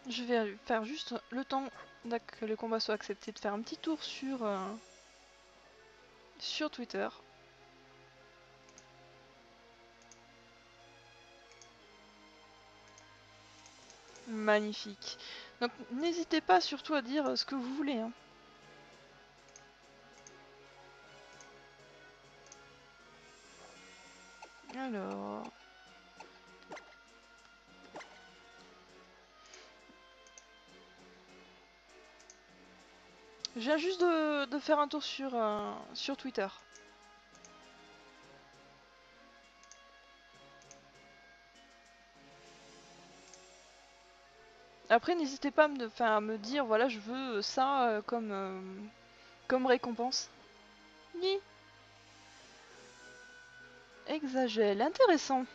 Je vais faire juste le temps que le combat soit accepté de faire un petit tour sur Twitter. Magnifique. Donc n'hésitez pas surtout à dire ce que vous voulez. Hein. Alors... Je viens juste de faire un tour sur Twitter. Après, n'hésitez pas à me dire, voilà, je veux ça comme récompense. Ni. Exagèle, intéressant.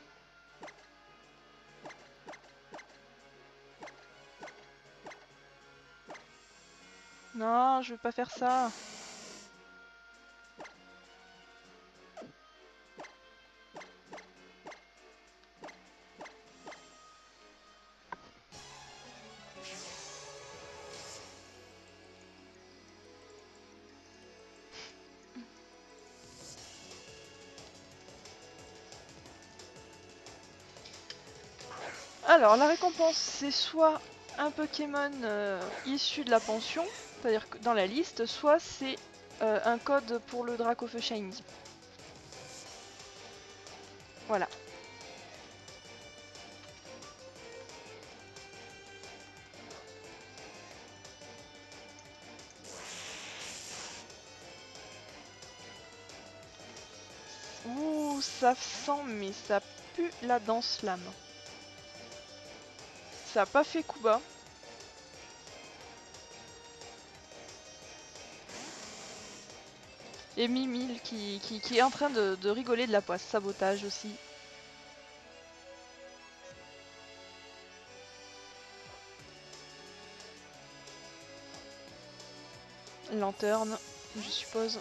Non, je veux pas faire ça. Alors, la récompense, c'est soit un Pokémon issu de la pension, c'est-à-dire dans la liste, soit c'est un code pour le Dracofeu Shiny. Voilà. Ouh, ça sent, mais ça pue la danse lame. Ça a pas fait coup bas. Et Mimile qui est en train de rigoler de la poisse. Sabotage aussi. Lanterne, je suppose.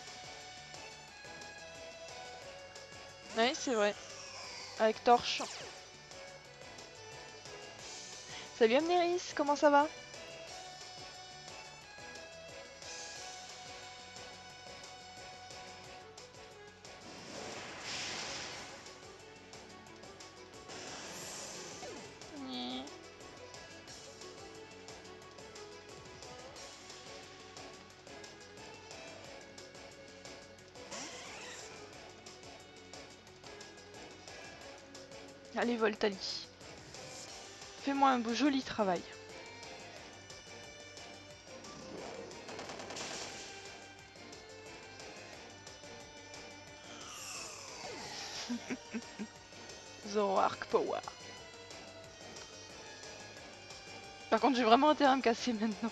Oui, c'est vrai. Avec torche. Salut Amneris, comment ça va? Nyeh. Allez Voltali. Fais-moi un beau joli travail. Zoroark Power. Par contre, j'ai vraiment intérêt à me casser maintenant.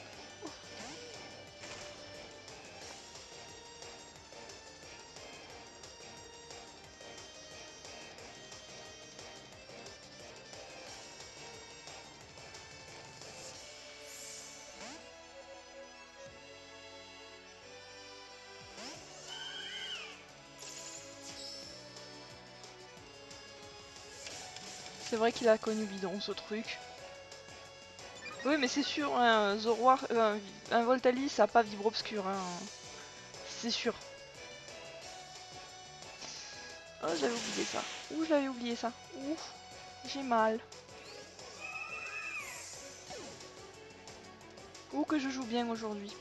C'est vrai qu'il a connu bidon ce truc. Oui, mais c'est sûr, un Zoroark, un Voltali, ça a pas Vibre Obscur, hein. C'est sûr. Oh, j'avais oublié ça. Ouh, j'avais oublié ça. Ouh, j'ai mal. Ouh, que je joue bien aujourd'hui.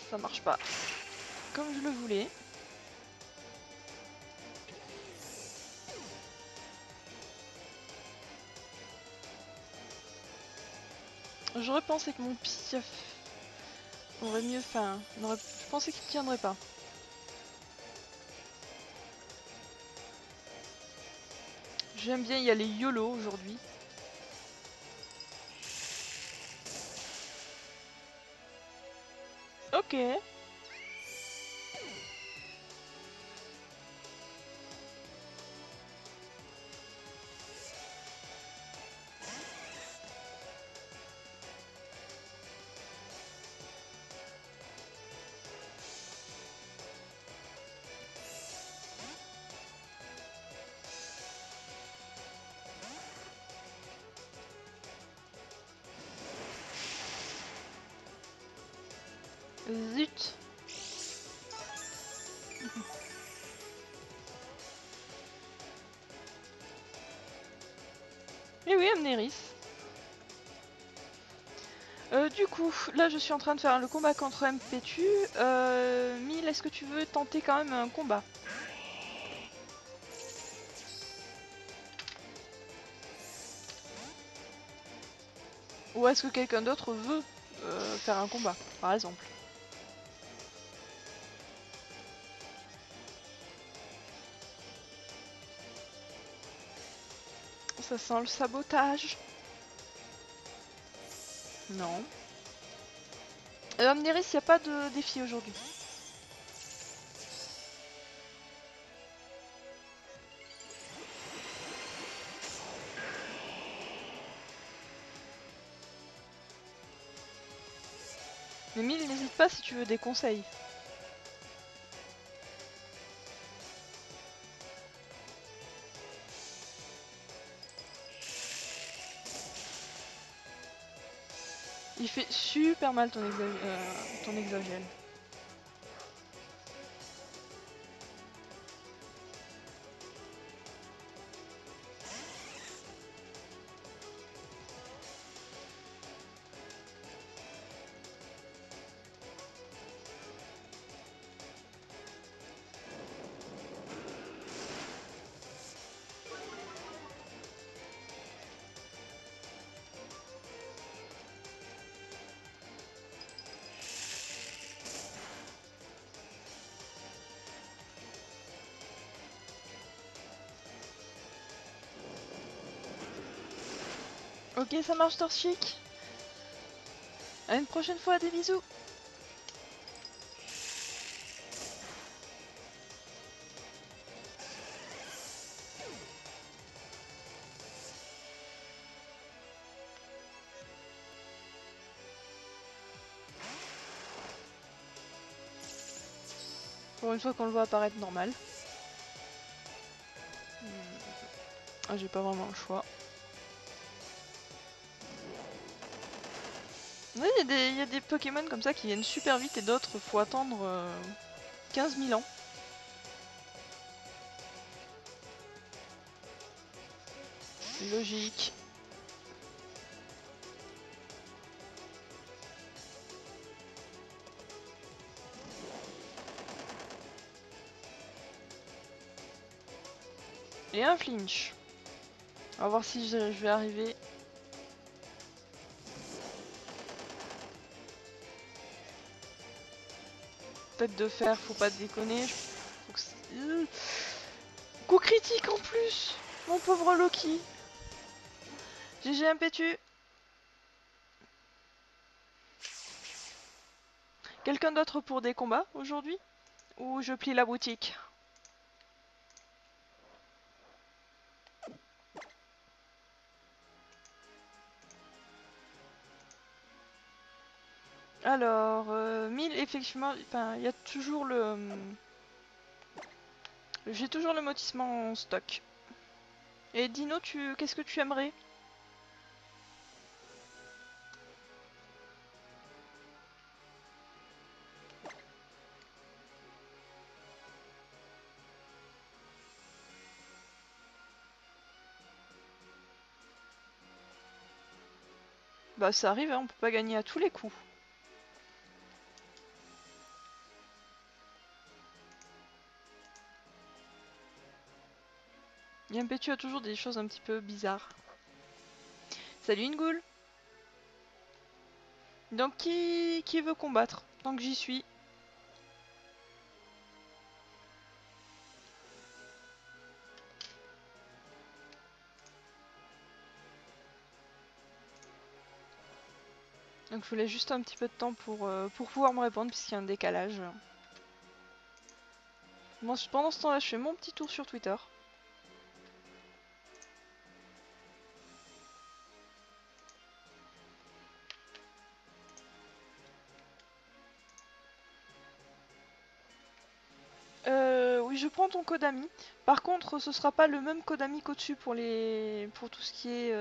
Ça marche pas comme je le voulais. J'aurais pensé que mon piaf aurait mieux. Enfin, je pensais qu'il tiendrait pas. J'aime bien y aller YOLO aujourd'hui. Ok. Zut. Et oui, Amneris. Du coup, là je suis en train de faire le combat contre Mpetu. Mille, est-ce que tu veux tenter quand même un combat? Ou est-ce que quelqu'un d'autre veut faire un combat, par exemple? Ça sent le sabotage. Non. Amneris, il n'y a pas de défi aujourd'hui. Mais Mille, n'hésite pas si tu veux des conseils. Il fait super mal ton exagel. Ok, ça marche, Torchic. À une prochaine fois, des bisous. Pour une fois qu'on le voit apparaître normal. Ah, j'ai pas vraiment le choix. Ouais, il y a des Pokémon comme ça qui viennent super vite et d'autres faut attendre 15 000 ans. Logique. Et un flinch. On va voir si je vais arriver. Tête de fer, faut pas déconner. Coup critique en plus. Mon pauvre Loki. GG Impétu. Quelqu'un d'autre pour des combats aujourd'hui? Ou je plie la boutique? Alors, 1000 effectivement, il y a toujours le... J'ai toujours le motissement en stock. Et Dino, qu'est-ce que tu aimerais? Bah ça arrive, hein, on peut pas gagner à tous les coups. Yampetu a toujours des choses un petit peu bizarres. Salut Ingoul. Donc qui veut combattre? Tant que j'y suis. Donc je voulais juste un petit peu de temps pour pouvoir me répondre puisqu'il y a un décalage. Moi, pendant ce temps-là, je fais mon petit tour sur Twitter. Oui, je prends ton code ami. Par contre, ce sera pas le même code ami qu'au-dessus pour tout ce qui est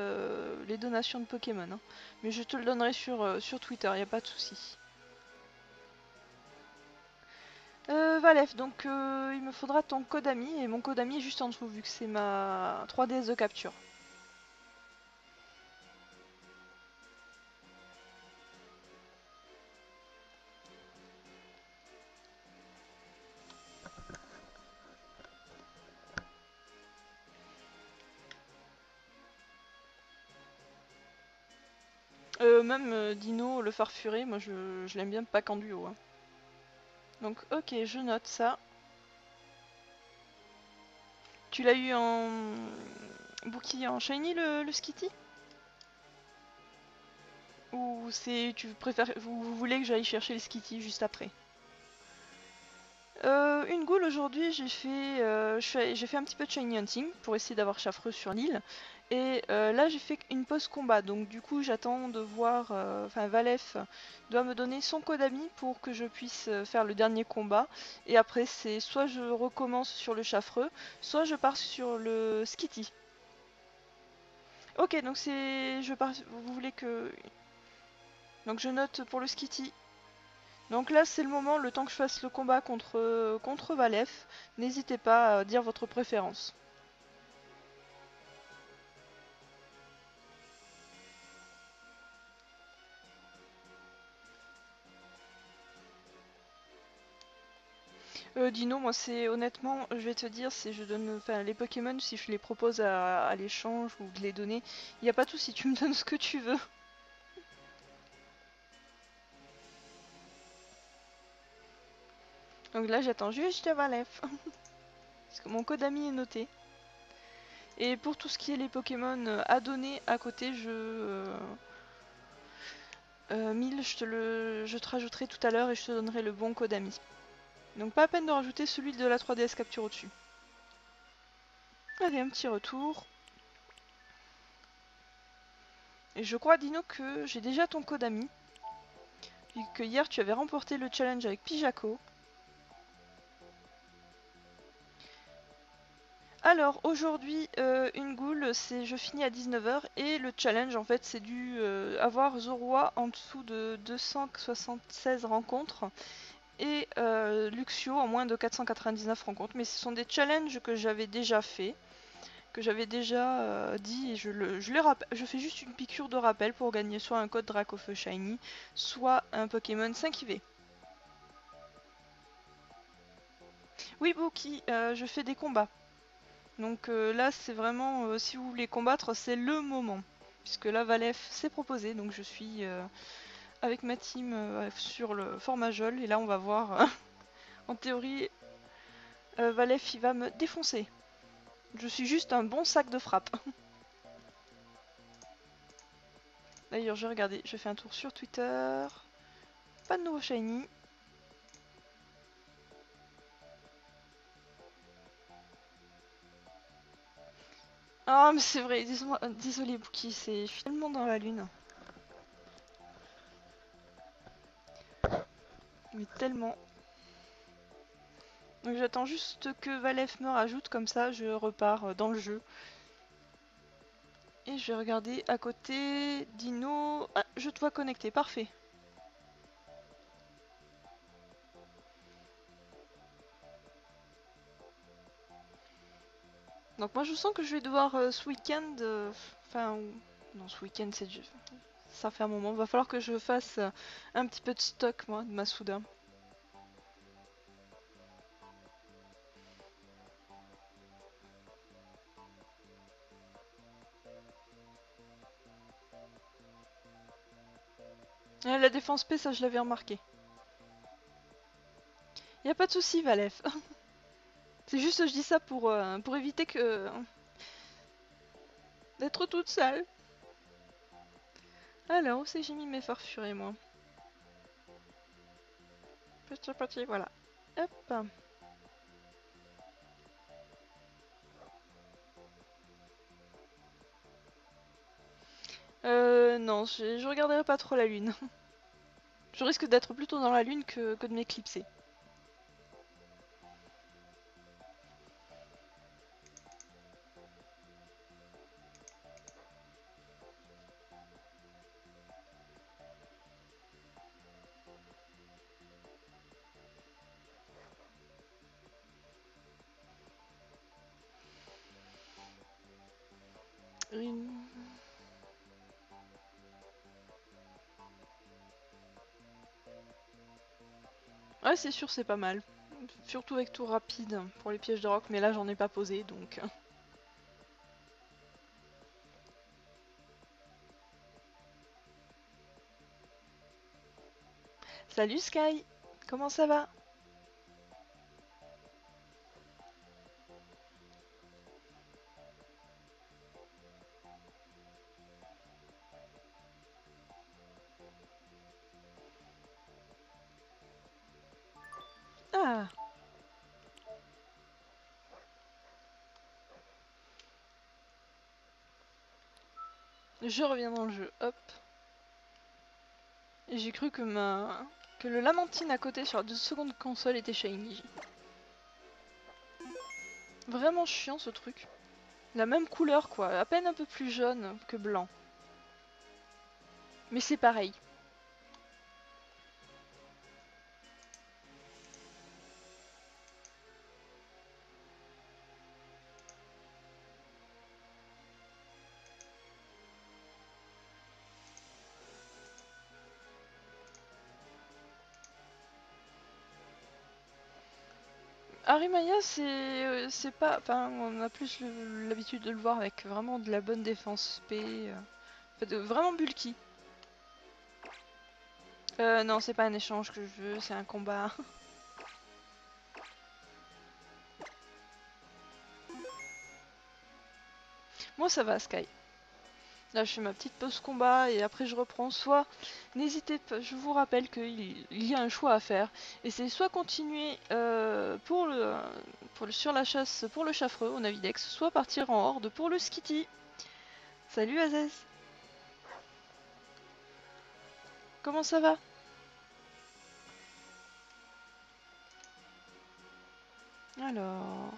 les donations de Pokémon, hein. Mais je te le donnerai sur Twitter, y a pas de souci. Valef, donc il me faudra ton code ami et mon code ami est juste en dessous vu que c'est ma 3DS de capture. Même Dino, le farfuré, moi je l'aime bien pas qu'en duo, hein. Donc ok, je note ça. Tu l'as eu en bouquille en shiny le Skitty? Ou tu préfères, vous voulez que j'aille chercher le Skitty juste après? Une goule aujourd'hui, j'ai fait un petit peu de shiny hunting pour essayer d'avoir Chaffreux sur l'île. Et là j'ai fait une pause combat, donc du coup j'attends de voir, enfin Valef doit me donner son code ami pour que je puisse faire le dernier combat. Et après c'est soit je recommence sur le Chaffreux, soit je pars sur le Skitty. Ok, donc vous voulez que... Donc je note pour le Skitty. Donc là c'est le moment, le temps que je fasse le combat contre Valef, n'hésitez pas à dire votre préférence. Dino, moi c'est honnêtement, je vais te dire, si je donne, enfin les Pokémon, si je les propose à l'échange ou de les donner, il y a pas de souci, tu me donnes ce que tu veux. Donc là j'attends juste Valef, parce que mon code ami est noté. Et pour tout ce qui est les Pokémon à donner à côté, Mille, je te rajouterai tout à l'heure et je te donnerai le bon code ami. Donc pas à peine de rajouter celui de la 3DS capture au-dessus. Allez, un petit retour. Et je crois, Dino, que j'ai déjà ton code ami. Vu que hier tu avais remporté le challenge avec Pijako. Alors aujourd'hui, une goule, c'est je finis à 19 h et le challenge en fait c'est dû avoir Zorua en dessous de 276 rencontres et Luxio en moins de 499 rencontres. Mais ce sont des challenges que j'avais déjà fait, que j'avais déjà dit et je fais juste une piqûre de rappel pour gagner soit un code Dracofeu Shiny, soit un Pokémon 5 IV. Oui Bouki, je fais des combats. Donc là c'est vraiment, si vous voulez combattre, c'est le moment. Puisque là Valef s'est proposé, donc je suis avec ma team sur le format Jol. Et là on va voir, en théorie, Valef il va me défoncer. Je suis juste un bon sac de frappe. D'ailleurs j'ai regardé, je fais un tour sur Twitter. Pas de nouveau shiny. Ah mais c'est vrai, désolé Bouki, je suis tellement dans la lune. Mais tellement. Donc j'attends juste que Valef me rajoute, comme ça je repars dans le jeu. Et je vais regarder à côté. Dino. Ah, je te vois connecté, parfait. Donc moi je sens que je vais devoir ce week-end. Enfin, non, ce week-end c'est du. Ça fait un moment. Va falloir que je fasse un petit peu de stock, moi, de Masuda. La défense P, ça je l'avais remarqué. Y a pas de souci, Valef. C'est juste, je dis ça pour éviter que. D'être toute seule. Alors, où c'est que j'ai mis mes farfurés, moi? Petit, voilà. Hop. Non, je regarderai pas trop la lune. Je risque d'être plutôt dans la lune que de m'éclipser. Ouais, c'est sûr, c'est pas mal. Surtout avec tour rapide pour les pièges de roc, mais là j'en ai pas posé donc. Salut Sky, comment ça va? Ah, je reviens dans le jeu, hop. Et j'ai cru que le Lamantine à côté sur la seconde console était shiny. Vraiment chiant ce truc. La même couleur quoi, à peine un peu plus jaune que blanc. Mais c'est pareil. Harimaya, c'est pas... Enfin, on a plus l'habitude de le voir avec vraiment de la bonne défense P. Vraiment bulky. Non, c'est pas un échange que je veux, c'est un combat. Moi, ça va, Sky. Là, je fais ma petite pause combat et après je reprends. Soit, n'hésitez pas, je vous rappelle qu'il y a un choix à faire. Et c'est soit continuer sur la chasse pour le chaffreux au Navidex, soit partir en horde pour le Skitty. Salut Azez. Comment ça va? Alors...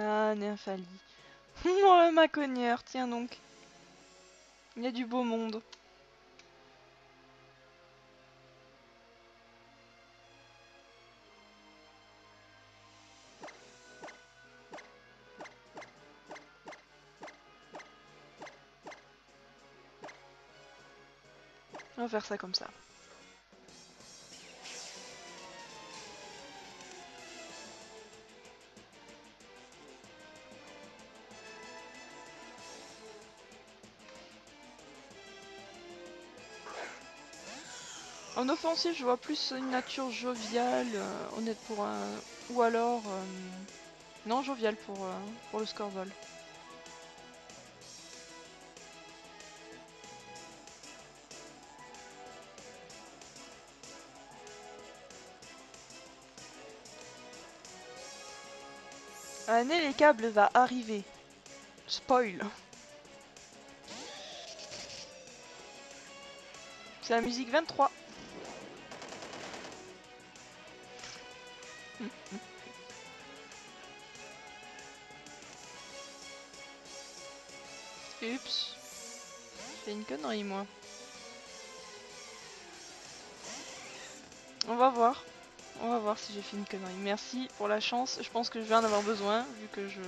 Ah, Nymphalie. Oh, ma cogneur, tiens donc. Il y a du beau monde. On va faire ça comme ça. En offensive, je vois plus une nature joviale, honnête pour un... Ou alors... Non, jovial pour le Scorvol. Année, les câbles va arriver. Spoil. C'est la musique 23. Oups. J'ai fait une connerie, moi. On va voir. On va voir si j'ai fait une connerie. Merci pour la chance. Je pense que je viens d'avoir besoin, vu que je...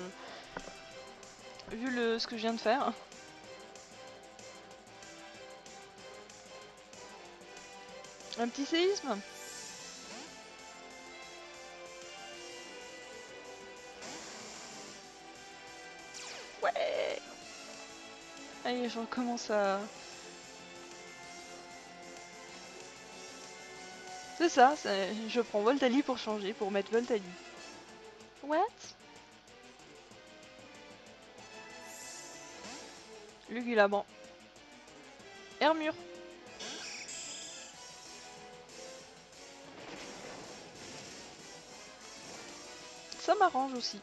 ce que je viens de faire. Un petit séisme. Ouais. Allez, je recommence à... C'est ça, je prends Voltali pour changer, pour mettre Voltali. What? Lugulaban. Hermure. Ça m'arrange aussi.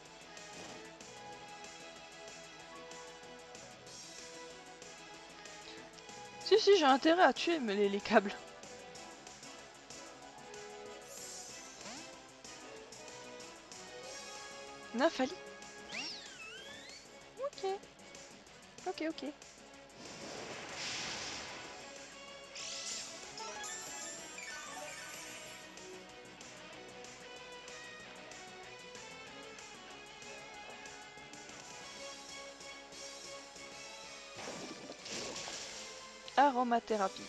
Si, j'ai intérêt à tuer les câbles. Nymphalie. Ok. Ok. Aromathérapie.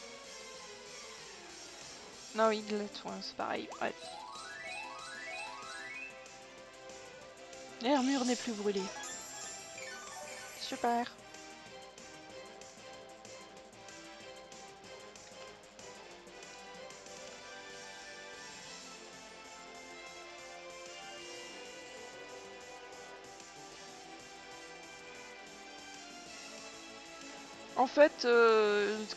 Non, oui, c'est pareil. Ouais. L'armure n'est plus brûlée. Super. En fait,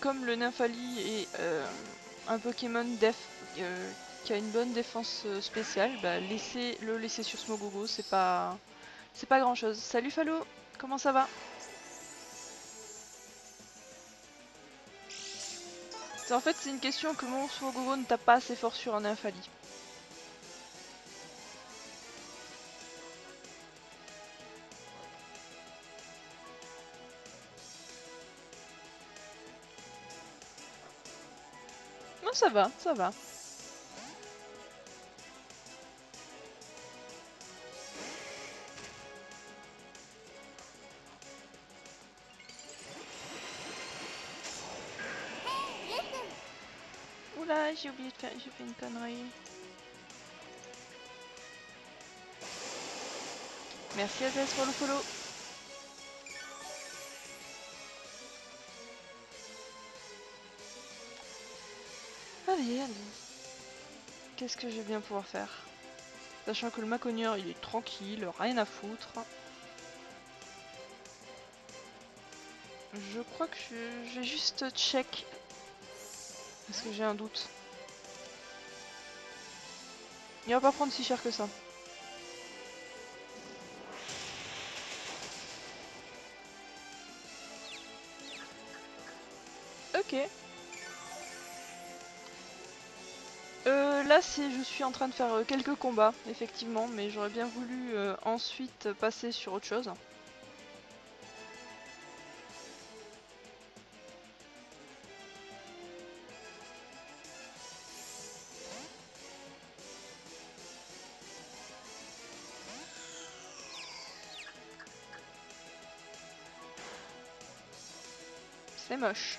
comme le Nymphalie est un Pokémon def qui a une bonne défense spéciale, bah le laisser sur Smogogo, c'est pas grand chose. Salut Falo, comment ça va? En fait, c'est une question que mon Smogogo ne tape pas assez fort sur un Nymphalie. Non, ça va, ça va. j'ai oublié de faire, j'ai fait une connerie. Merci Azaz pour le follow. Allez, allez. Qu'est-ce que je vais bien pouvoir faire? Sachant que le Maconieur il est tranquille, rien à foutre. Je crois que je vais juste check. Parce que j'ai un doute. Il va pas prendre si cher que ça. Ok. Là, je suis en train de faire quelques combats, effectivement, mais j'aurais bien voulu ensuite passer sur autre chose. C'est moche.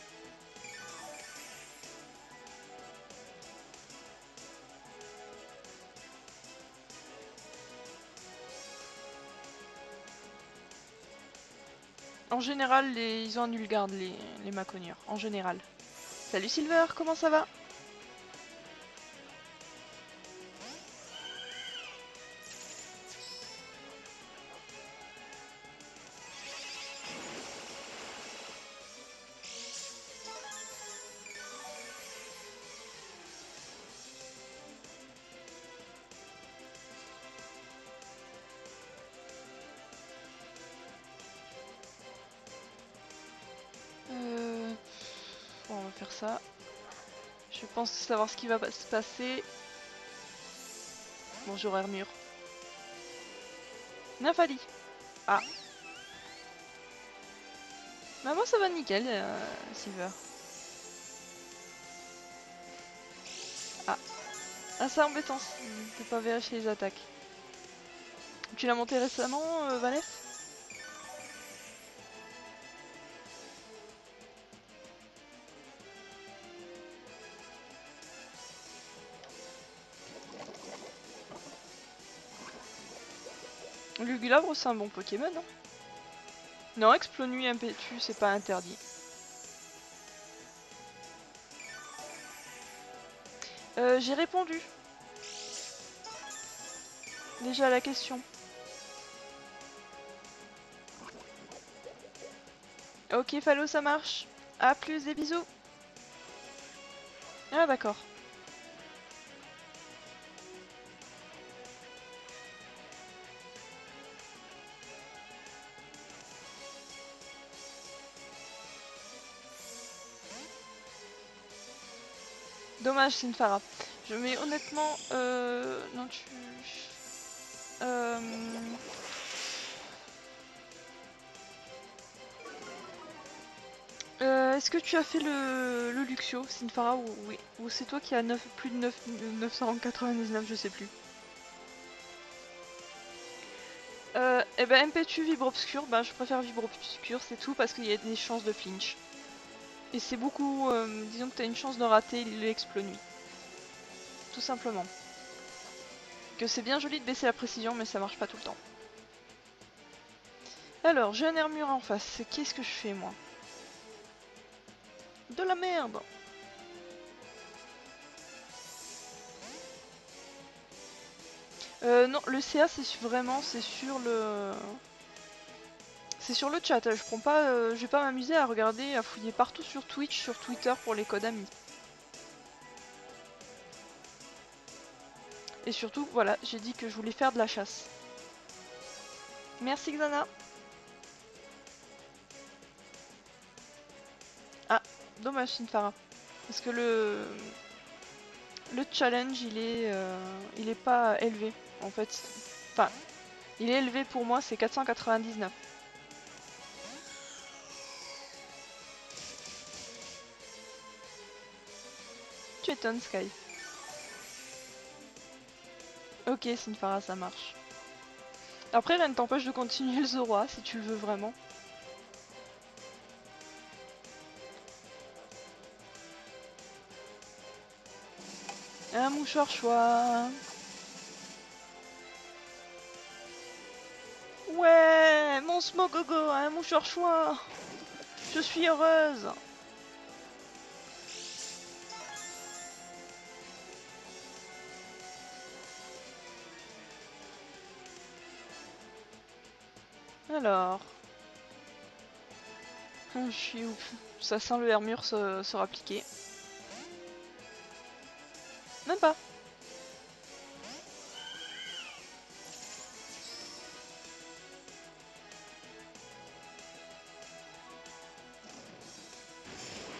En général, ils ont un nulgarde, les Maconieurs. En général. Salut Silver, comment ça va? Bon, on va faire ça. Je pense savoir ce qui va se passer. Bonjour Armure. Nafali. Ah. Bah moi ça va nickel, Silver. Ah. Ah c'est embêtant, t'es pas vérifié les attaques. Tu l'as monté récemment, Vanessa? Lugulabre c'est un bon Pokémon, non? Non, Explonui Impétu c'est pas interdit. J'ai répondu. Déjà à la question. Ok Fallo ça marche. A plus, des bisous. Ah d'accord. Dommage Sinfara. Mais honnêtement, non tu... Est-ce que tu as fait le Luxio, Sinfara, ou oui, ou c'est toi qui as plus de 999, je sais plus. Et ben Impetu Vibre Obscur, ben je préfère Vibre Obscur, c'est tout, parce qu'il y a des chances de flinch. Et c'est beaucoup, disons que tu as une chance de rater l'exploit-nuit. Tout simplement. Que c'est bien joli de baisser la précision, mais ça marche pas tout le temps. Alors, j'ai un armure en face, qu'est-ce que je fais moi? De la merde! Non, le CA c'est vraiment, c'est sur le... C'est sur le chat, je prends pas, je vais pas m'amuser à regarder, à fouiller partout sur Twitch, sur Twitter pour les codes amis. Et surtout, voilà, j'ai dit que je voulais faire de la chasse. Merci Xana. Ah, dommage Sinfara. Parce que le challenge il est pas élevé en fait. Enfin, il est élevé pour moi, c'est 499. Tu étonnes Sky. Ok Sinfara, ça marche. Après rien ne t'empêche de continuer le Zoroa si tu le veux vraiment. Un mouchoir choix. Ouais, mon Smogogo, un mouchoir choix. Je suis heureuse. Alors, je suis où? Ça sent le Hermure sera appliqué. Même pas.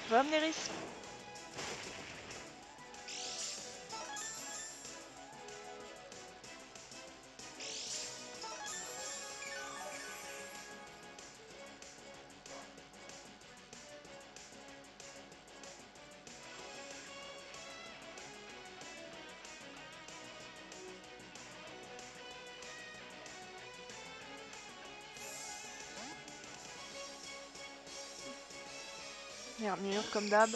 Va Amnéris. Hermure, comme d'hab.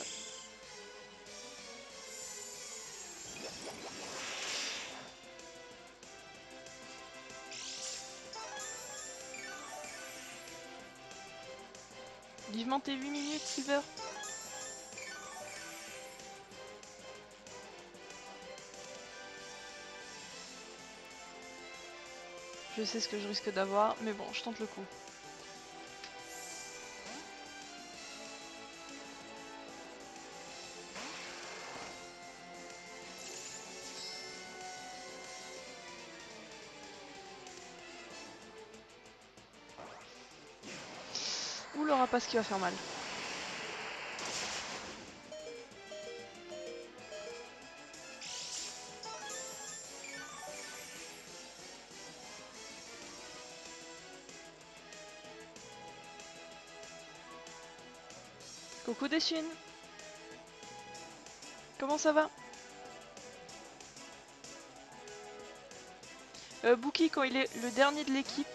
Vivement tes 8 minutes, Silver. Je sais ce que je risque d'avoir, mais bon, je tente le coup. Ou le rapace qui va faire mal. Coucou Deschune. Comment ça va? Bookie, quand il est le dernier de l'équipe,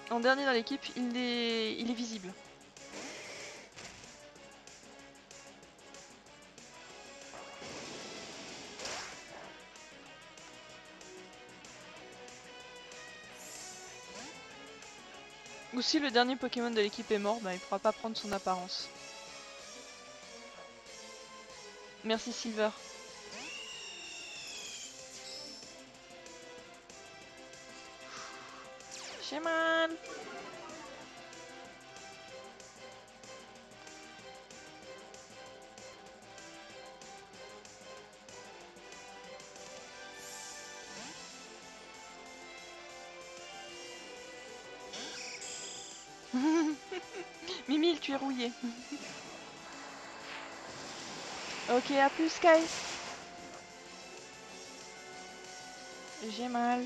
en dernier dans l'équipe, il est visible. Ou si le dernier Pokémon de l'équipe est mort, bah, il pourra pas prendre son apparence. Merci Silver. J'ai mal. Mimile, tu es rouillé. Ok, à plus Sky. J'ai mal.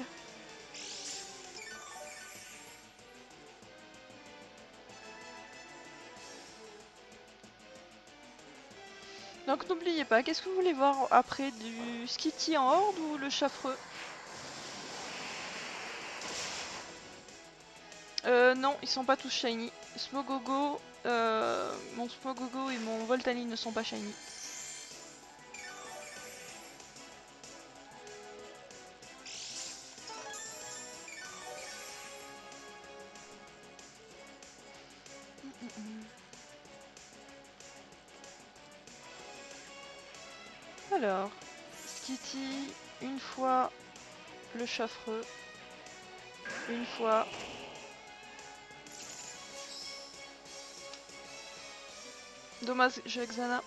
Donc n'oubliez pas, qu'est-ce que vous voulez voir après, du Skitty en horde ou le Chaffreux? Non, ils sont pas tous shiny. Smogogo, mon Smogogo et mon Voltani ne sont pas shiny. Alors, Skitty, une fois le Chaffreux, une fois. Dommage, j'ai Xana.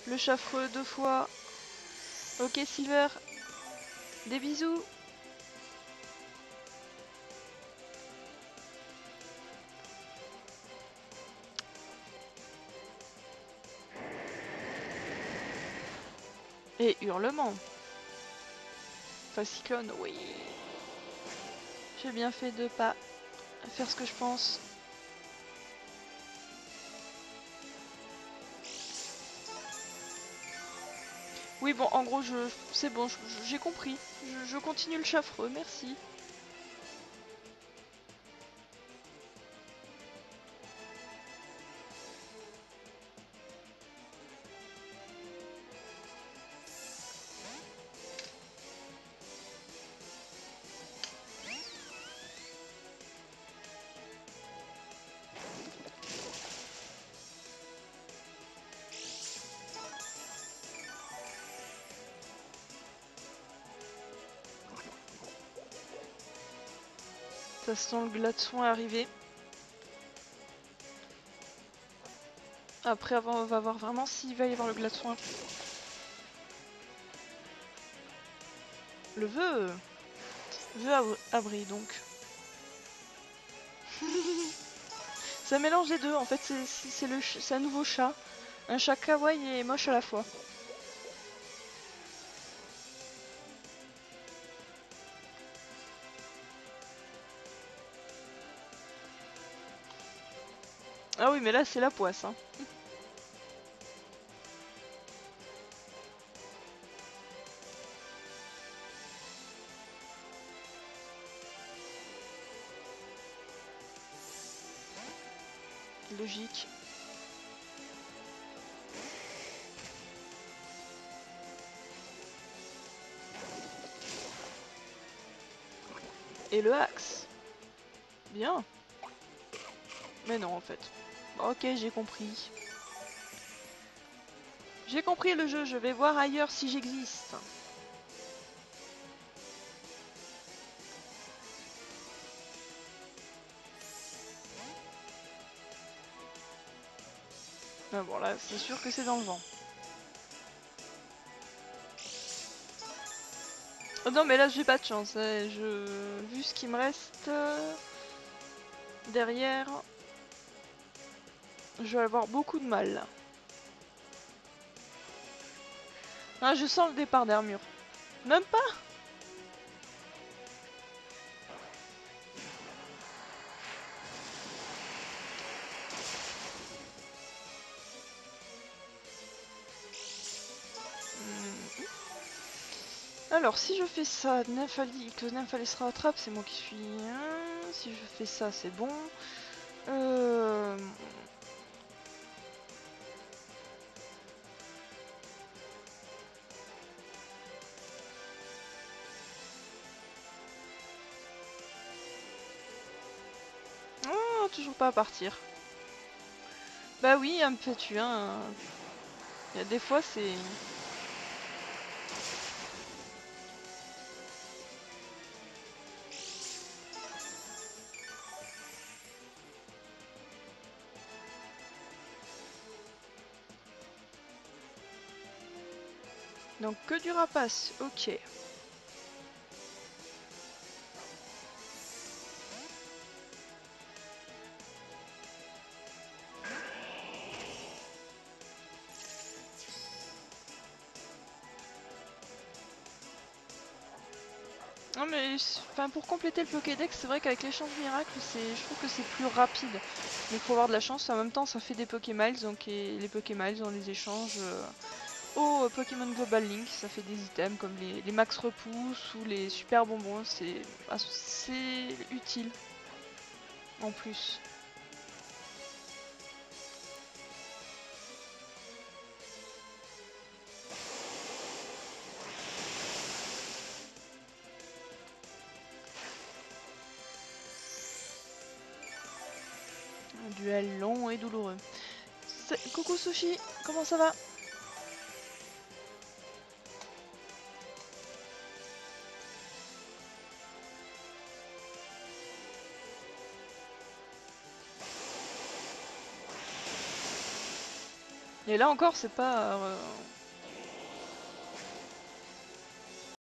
Le Chaffreux deux fois. Ok Silver, des bisous. Et hurlement. Enfin cyclone, oui. J'ai bien fait de pas faire ce que je pense. Oui bon, en gros, c'est bon, j'ai compris. Je continue le Chaffreux, merci. Ça sent le glaçon arriver. Après, on va voir vraiment s'il va y avoir le glaçon. Le vœu abri donc. Ça mélange les deux, en fait c'est un nouveau chat. Un chat kawaii et moche à la fois. Ah oui mais là c'est la poisse hein. Logique. Et le axe. Bien. Mais non en fait. Ok j'ai compris. J'ai compris le jeu, je vais voir ailleurs si j'existe. Ah bon là c'est sûr que c'est dans le vent. Oh non mais là j'ai pas de chance, hein. Vu ce qui me reste derrière, je vais avoir beaucoup de mal. Ah je sens le départ d'armure. Même pas. Alors si je fais ça, que Nymphalie se rattrape, c'est moi qui suis... Si je fais ça, c'est bon. Oh, toujours pas à partir. Bah oui, un peu tu hein. Il y a des fois c'est... Donc que du rapace, ok. Non mais enfin, pour compléter le Pokédex, c'est vrai qu'avec l'échange miracle, je trouve que c'est plus rapide. Mais il faut avoir de la chance, en même temps ça fait des Pokémiles, donc les Pokémiles on les échange au Pokémon Global Link, ça fait des items comme les Max Repousse ou les Super Bonbons, c'est utile en plus. Un duel long et douloureux. Coucou Sushi, comment ça va? Et là encore, c'est pas...